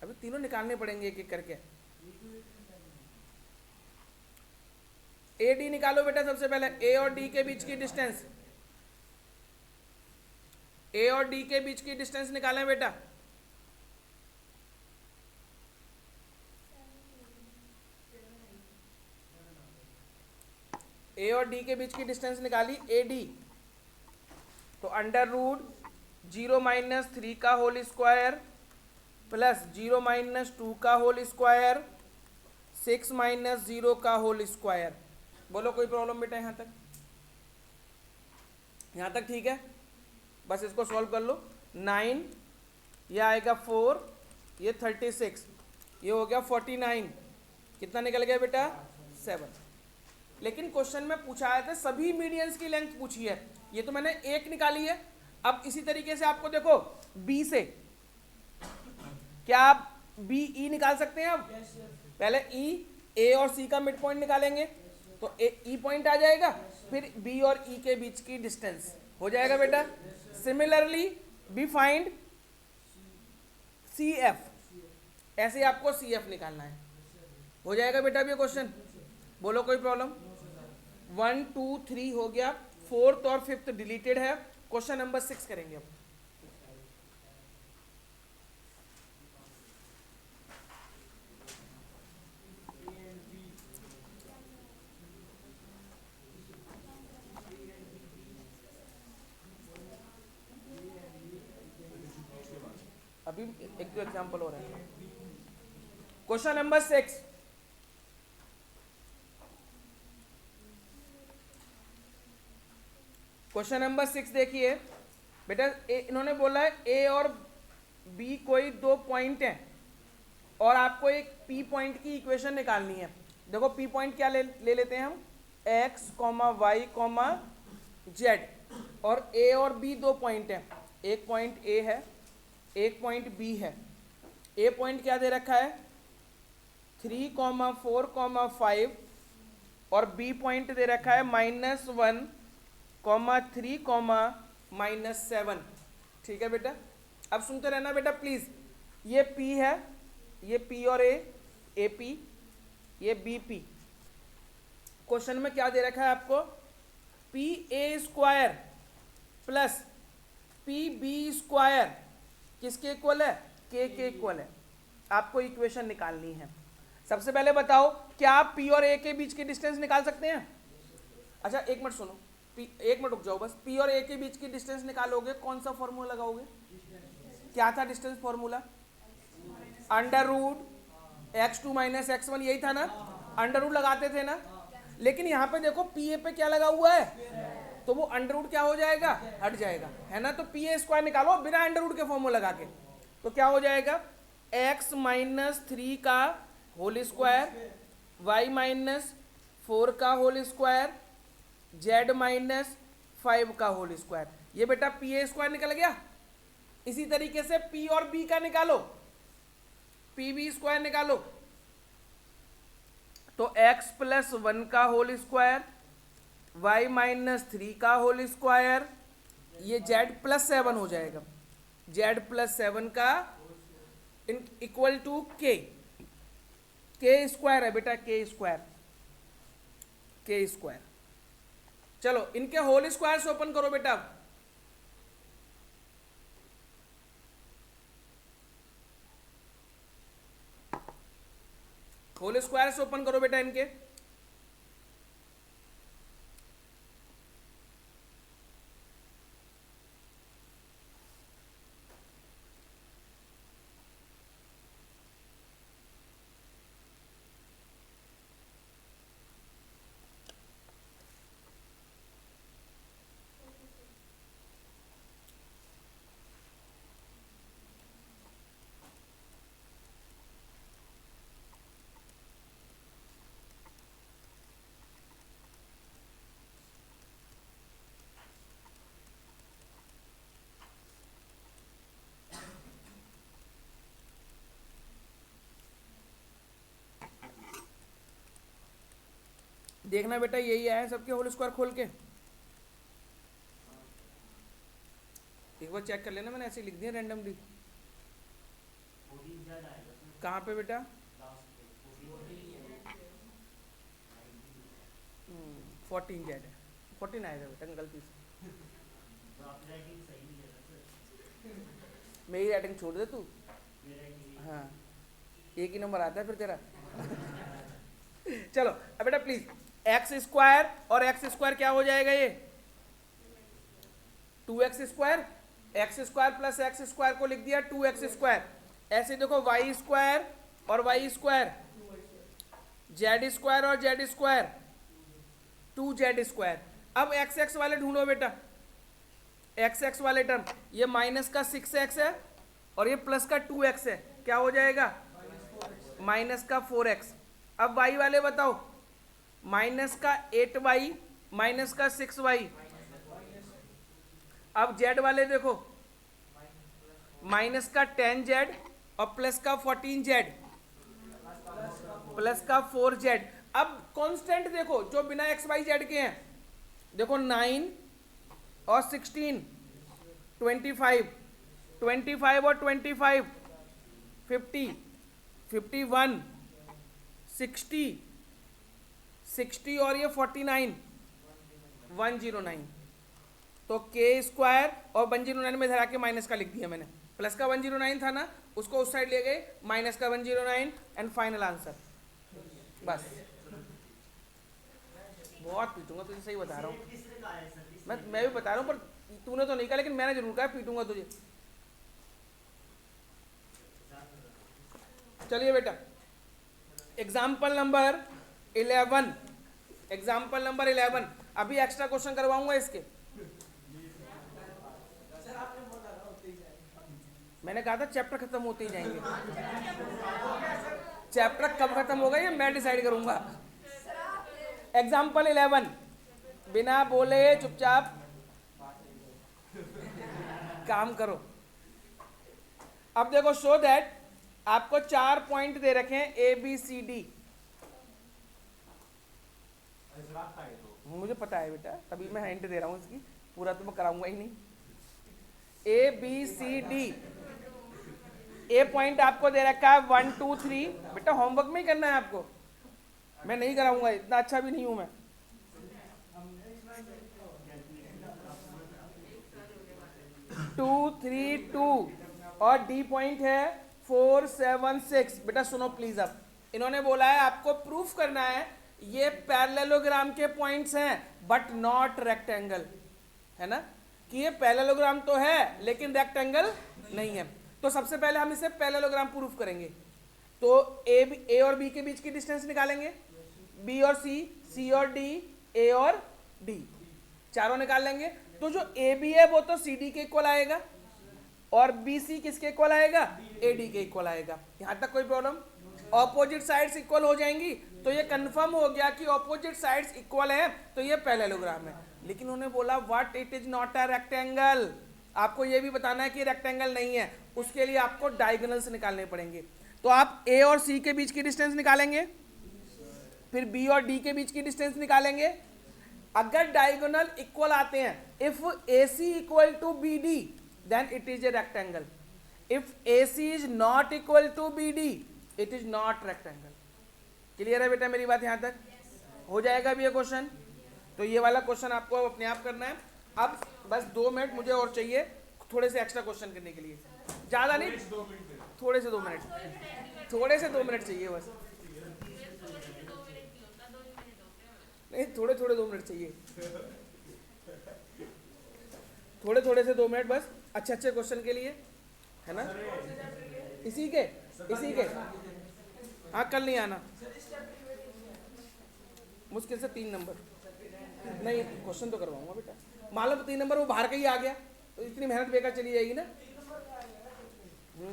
अभी तीनों निकालने पड़ेंगे एक एक करके। ए डी निकालो बेटा सबसे पहले। ए और डी के बीच की डिस्टेंस, ए और डी के बीच की डिस्टेंस निकालें बेटा। ए और डी के बीच की डिस्टेंस निकाली ए डी, तो अंडर रूट 0 - 3 का होल स्क्वायर प्लस 0 - 2 का होल स्क्वायर 6 - 0 का होल स्क्वायर। बोलो कोई प्रॉब्लम बेटा? यहाँ तक, यहाँ तक ठीक है? बस इसको सॉल्व कर लो। 9, ये आएगा 4, ये 36, ये हो गया 49। कितना निकल गया बेटा? 7। लेकिन क्वेश्चन में पूछा आया था सभी मीडियंस की लेंथ पूछी है, ये तो मैंने एक निकाली है। अब इसी तरीके से आपको देखो बी से, क्या आप बी ई निकाल सकते हैं? अब पहले ई, ए और सी का मिड पॉइंट निकालेंगे तो ई पॉइंट आ जाएगा, फिर बी और ई के बीच की डिस्टेंस हो जाएगा बेटा। Similarly we find C F, ऐसे ही आपको सी एफ निकालना है। हो जाएगा बेटा अब ये क्वेश्चन? बोलो कोई प्रॉब्लम? 1 2 3 हो गया, 4th और 5th डिलीटेड है। क्वेश्चन नंबर 6 करेंगे अब। अभी एक दो एग्जाम्पल हो रहा है। क्वेश्चन नंबर 6, क्वेश्चन नंबर 6 देखिए बेटा। इन्होंने बोला है ए और बी कोई दो पॉइंट हैं और आपको एक पी पॉइंट की इक्वेशन निकालनी है। देखो पी पॉइंट क्या ले लेते हैं हम, x, y, z, और ए और बी दो पॉइंट हैं। एक पॉइंट ए है, एक पॉइंट बी है। ए पॉइंट क्या दे रखा है? 3, 4, 5, और बी पॉइंट दे रखा है -1, -3, -7। ठीक है बेटा? अब सुनते रहना बेटा प्लीज। ये P है, ये P और ए पी, ये बी पी। क्वेश्चन में क्या दे रखा है आपको? P A square plus P B square किसके इक्वल है? के इक्वल है। आपको इक्वेशन निकालनी है। सबसे पहले बताओ क्या आप पी और ए के बीच की डिस्टेंस निकाल सकते हैं? अच्छा एक मिनट सुनो, एक मिनट रुक जाओ बस। पी और ए के बीच की डिस्टेंस निकालोगे, कौन सा फॉर्मूला लगाओगे? क्या था distance formula? Under root x2 - x1, यही था ना? अंडर रूट लगाते थे ना? लेकिन यहाँ पे देखो पी ए पे क्या लगा हुआ है, तो वो अंडर रूट क्या हो जाएगा? हट जाएगा, है ना? तो पी ए स्क्वायर निकालो बिना अंडर रूट के फॉर्मूला लगा के, तो क्या हो जाएगा? x - 3 का होल स्क्वायर, y - 4 का होल स्क्वायर, z - 5 का होल स्क्वायर। ये बेटा पी ए स्क्वायर निकल गया। इसी तरीके से p और b का निकालो, पी बी स्क्वायर निकालो, तो x + 1 का होल स्क्वायर, y - 3 का होल स्क्वायर, ये z + 7 हो जाएगा। z + 7 का इक्वल टू k स्क्वायर है बेटा, k स्क्वायर। चलो इनके होल स्क्वायर से ओपन करो बेटा। होल स्क्वायर से ओपन करो बेटा इनके। देखना बेटा यही आया सबके होल स्क्वायर खोल के, एक बार चेक कर लेना, मैंने ऐसे लिख दिया रैंडमली। कहाँ पे बेटा? 14 जेड है, 14 आएगा बेटा गलती से। मेरी राइटिंग छोड़ दे तू, हाँ एक ही नंबर आता है फिर तेरा। चलो अब बेटा प्लीज, एक्स स्क्वायर और एक्स स्क्वायर क्या हो जाएगा ये? 2x square, x square plus x square को लिख दिया 2x स्क्वायर। ऐसे देखो वाई स्क्वायर और वाई स्क्वायर, जेड स्क्वायर और जेड स्क्वायर, 2z स्क्वायर। अब एक्स एक्स वाले ढूंढो बेटा, एक्स एक्स वाले टर्म, ये माइनस का 6x है और ये प्लस का 2x है, क्या हो जाएगा? माइनस का 4x। अब y वाले बताओ, माइनस का 8y माइनस का 6y। अब z वाले देखो, माइनस का 10z और प्लस का 14z प्लस का 4z। अब कांस्टेंट देखो जो बिना एक्स वाई जेड के हैं, देखो 9 और 16, 25, 25 और 25, 50, 51, 60, 60 और ये 49, 109। तो के स्क्वायर और 109 में धरा के माइनस का लिख दिया मैंने, प्लस का 109 था ना, उसको उस साइड ले गए, माइनस का 109 एंड फाइनल आंसर। बस बहुत पीटूंगा तुझे, सही बता रहा हूँ मैं भी बता रहा हूँ, पर तूने तो नहीं कहा, लेकिन मैंने जरूर कहा पीटूंगा तुझे। चलिए बेटा एग्जाम्पल नंबर 11, एग्जाम्पल नंबर 11। अभी एक्स्ट्रा क्वेश्चन करवाऊंगा इसके। मैंने कहा था चैप्टर खत्म होते ही जाएंगे, चैप्टर कब खत्म होगा ये मैं डिसाइड करूंगा। एग्जाम्पल 11, बिना बोले चुपचाप काम करो। अब देखो, शो दैट आपको 4 पॉइंट दे रखे हैं ए बी सी डी। मुझे पता है बेटा, तभी मैं हिंट दे रहा हूं इसकी, पूरा तो मैं कराऊंगा ही नहीं। A B C D, A point आपको दे रखा है 1 2 3। बेटा होमवर्क में ही करना है आपको, मैं नहीं कराऊंगा, इतना अच्छा भी नहीं हूं मैं। 2 3 2 और डी पॉइंट है 4 7 6। बेटा सुनो प्लीज, अब इन्होंने बोला है आपको प्रूफ करना है ये पैरेललोग्राम के पॉइंट्स हैं बट नॉट रेक्टेंगल, है ना, कि ये पैरेललोग्राम तो है लेकिन रेक्टेंगल नहीं है। तो सबसे पहले हम इसे पैरेललोग्राम प्रूफ करेंगे। तो ए और बी के बीच की डिस्टेंस निकालेंगे, बी और सी और डी, ए और डी, चारों निकाल लेंगे। तो जो ए बी है वो तो सी डी के इक्वल आएगा और बी सी किसके इक्वल आएगा? ए डी के इक्वल आएगा। यहां तक कोई प्रॉब्लम? ऑपोजिट साइड्स इक्वल हो जाएंगी तो ये कंफर्म हो गया कि ऑपोजिट साइड्स इक्वल है, तो ये पैरेललोग्राम है। लेकिन उन्होंने बोला what, it is not a rectangle. आपको ये भी बताना है कि रेक्टेंगल नहीं है, उसके लिए आपको डायगोनल्स निकालने पड़ेंगे। तो आप ए और सी के बीच की डिस्टेंस निकालेंगे, फिर बी और डी के बीच की डिस्टेंस निकालेंगे। अगर डायगोनल इक्वल आते हैं, if A C equal to B D then it is a rectangle, if A C is not equal to B D it is not rectangle. Clear है बेटा मेरी बात? यहां तक हो जाएगा भी ये क्वेश्चन। तो ये वाला क्वेश्चन आपको अपने आप करना है। अब बस 2 मिनट मुझे और चाहिए थोड़े से एक्स्ट्रा क्वेश्चन करने के लिए, ज्यादा नहीं, थोड़े से 2 मिनट, थोड़े से 2 मिनट चाहिए बस, नहीं थोड़े थोड़े 2 मिनट चाहिए, थोड़े थोड़े से 2 मिनट बस, अच्छे अच्छे क्वेश्चन के लिए, है ना? इसी के हाँ, कल नहीं आना, मुश्किल से 3 नंबर, नहीं क्वेश्चन तो करवाऊंगा बेटा। मान लो 3 नंबर वो बाहर का ही आ गया तो इतनी मेहनत बेकार चली जाएगी ना।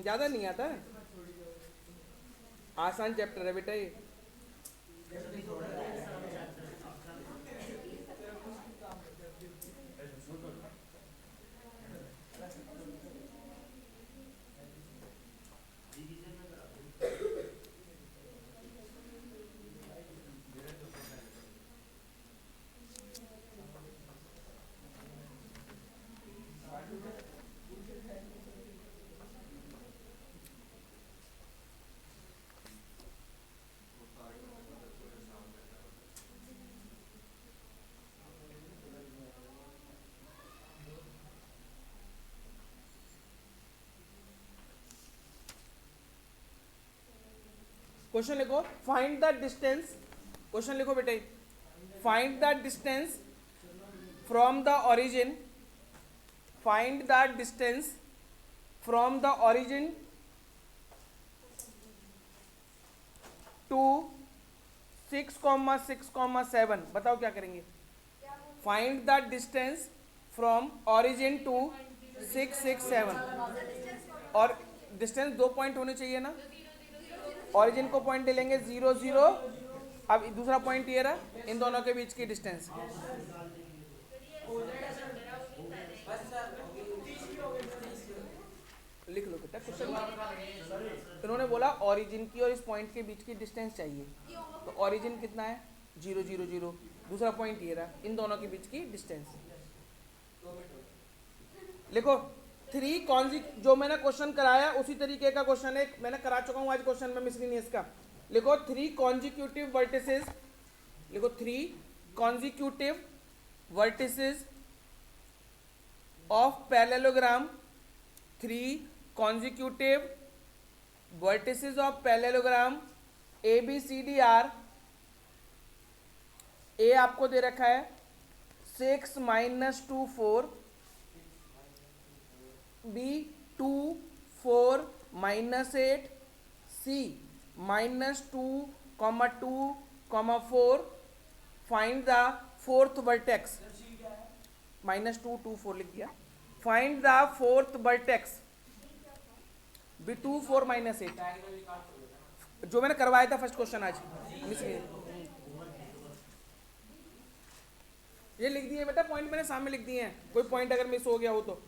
ज्यादा नहीं आता है, आसान चैप्टर है बेटा ये। क्वेश्चन लिखो, फाइंड द डिस्टेंस, क्वेश्चन लिखो बेटे, find the distance from the origin, find the distance from the origin to 6,6,7। बताओ क्या करेंगे? Find the distance from origin to 6, 6, 7। और डिस्टेंस 2 पॉइंट होने चाहिए ना, ऑरिजिन को पॉइंट ले लेंगे 0, 0। अब दूसरा पॉइंट ये रहा, इन दोनों के बीच की डिस्टेंस। लिख लो बेटा क्वेश्चन। इन्होंने बोला ऑरिजिन की और इस पॉइंट के बीच की डिस्टेंस चाहिए, तो ऑरिजिन कितना है? 0, 0, 0। दूसरा पॉइंट ये रहा, इन दोनों के बीच की डिस्टेंस। लिखो 3 जो मैंने क्वेश्चन कराया उसी तरीके का क्वेश्चन है, मैंने करा चुका हूं आज क्वेश्चन में मिसलिनियस का। लिखो 3 कॉन्जिक्यूटिव वर्टिसेस, लिखो 3 consecutive vertices of parallelogram, 3 consecutive vertices of parallelogram ABCD are, A आपको दे रखा है 6 - 2, 4, B 2, 4 - 8, C -2, 2, 4। Find the fourth vertex, -2, 2, 4 लिख दिया। Find the fourth vertex, B 2, 4 - 8, जो मैंने करवाया था फर्स्ट क्वेश्चन आज। ये लिख दिए बेटा, पॉइंट मैंने सामने लिख दिए हैं, कोई पॉइंट अगर मिस हो गया हो तो।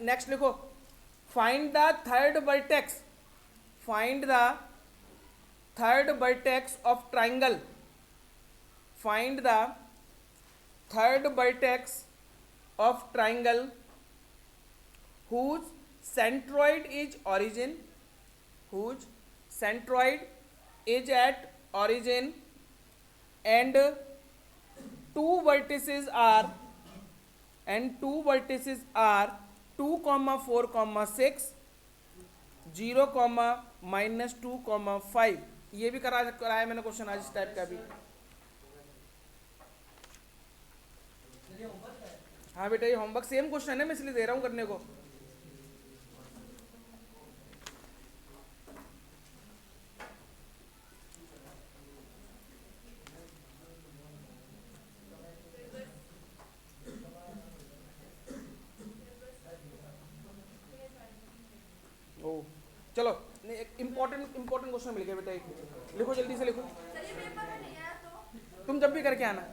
नेक्स्ट लिखो, find the third vertex, find the third vertex of triangle, find the third vertex of triangle whose centroid is origin, whose centroid is at origin and two vertices are 2, 4, 6, 0, -2, 5। ये भी कराया मैंने question आज इस type का भी। हाँ बेटा, ये होमवर्क सेम क्वेश्चन है, मैं इसलिए दे रहा हूँ करने को। ओ चलो, इम्पोर्टेंट क्वेश्चन मिल गया बेटा, एक लिखो जल्दी से लिखो, तुम जब भी करके आना।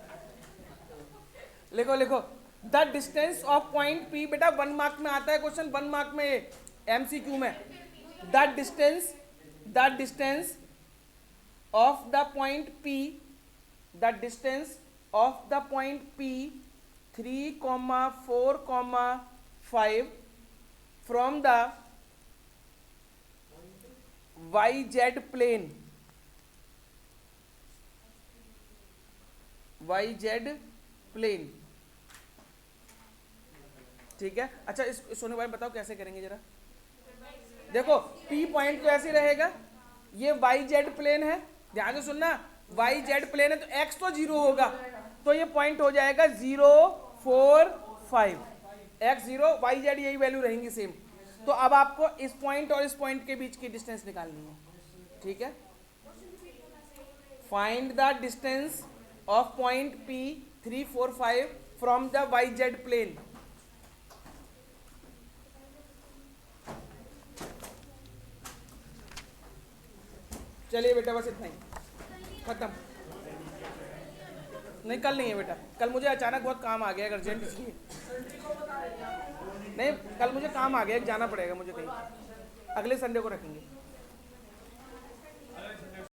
लिखो लिखो, the distance of point P, बेटा 1 मार्क में आता है क्वेश्चन, 1 मार्क में, MCQ में। The distance of the point P, the distance of the point P 3, 4, 5 from the YZ plane, YZ plane, ठीक है। अच्छा, इस सोने भाई बताओ कैसे करेंगे जरा। देखो P पॉइंट तो ऐसे रहेगा, ये YZ प्लेन है, ध्यान से सुनना, YZ प्लेन है तो X तो 0 होगा, तो ये पॉइंट हो जाएगा 0, 4, 5, X 0, YZ यही वैल्यू रहेंगी सेम। तो अब आपको इस पॉइंट और इस पॉइंट के बीच की डिस्टेंस निकालनी है, ठीक है। Find the distance of point P 3, 4, 5 from the YZ plane. चलिए बेटा, बस इतना ही, खत्म। नहीं, कल नहीं है बेटा, कल मुझे अचानक बहुत काम आ गया, अर्जेंट, इसलिए नहीं, कल मुझे काम आ गया, जाना पड़ेगा मुझे कहीं, अगले संडे को रखेंगे।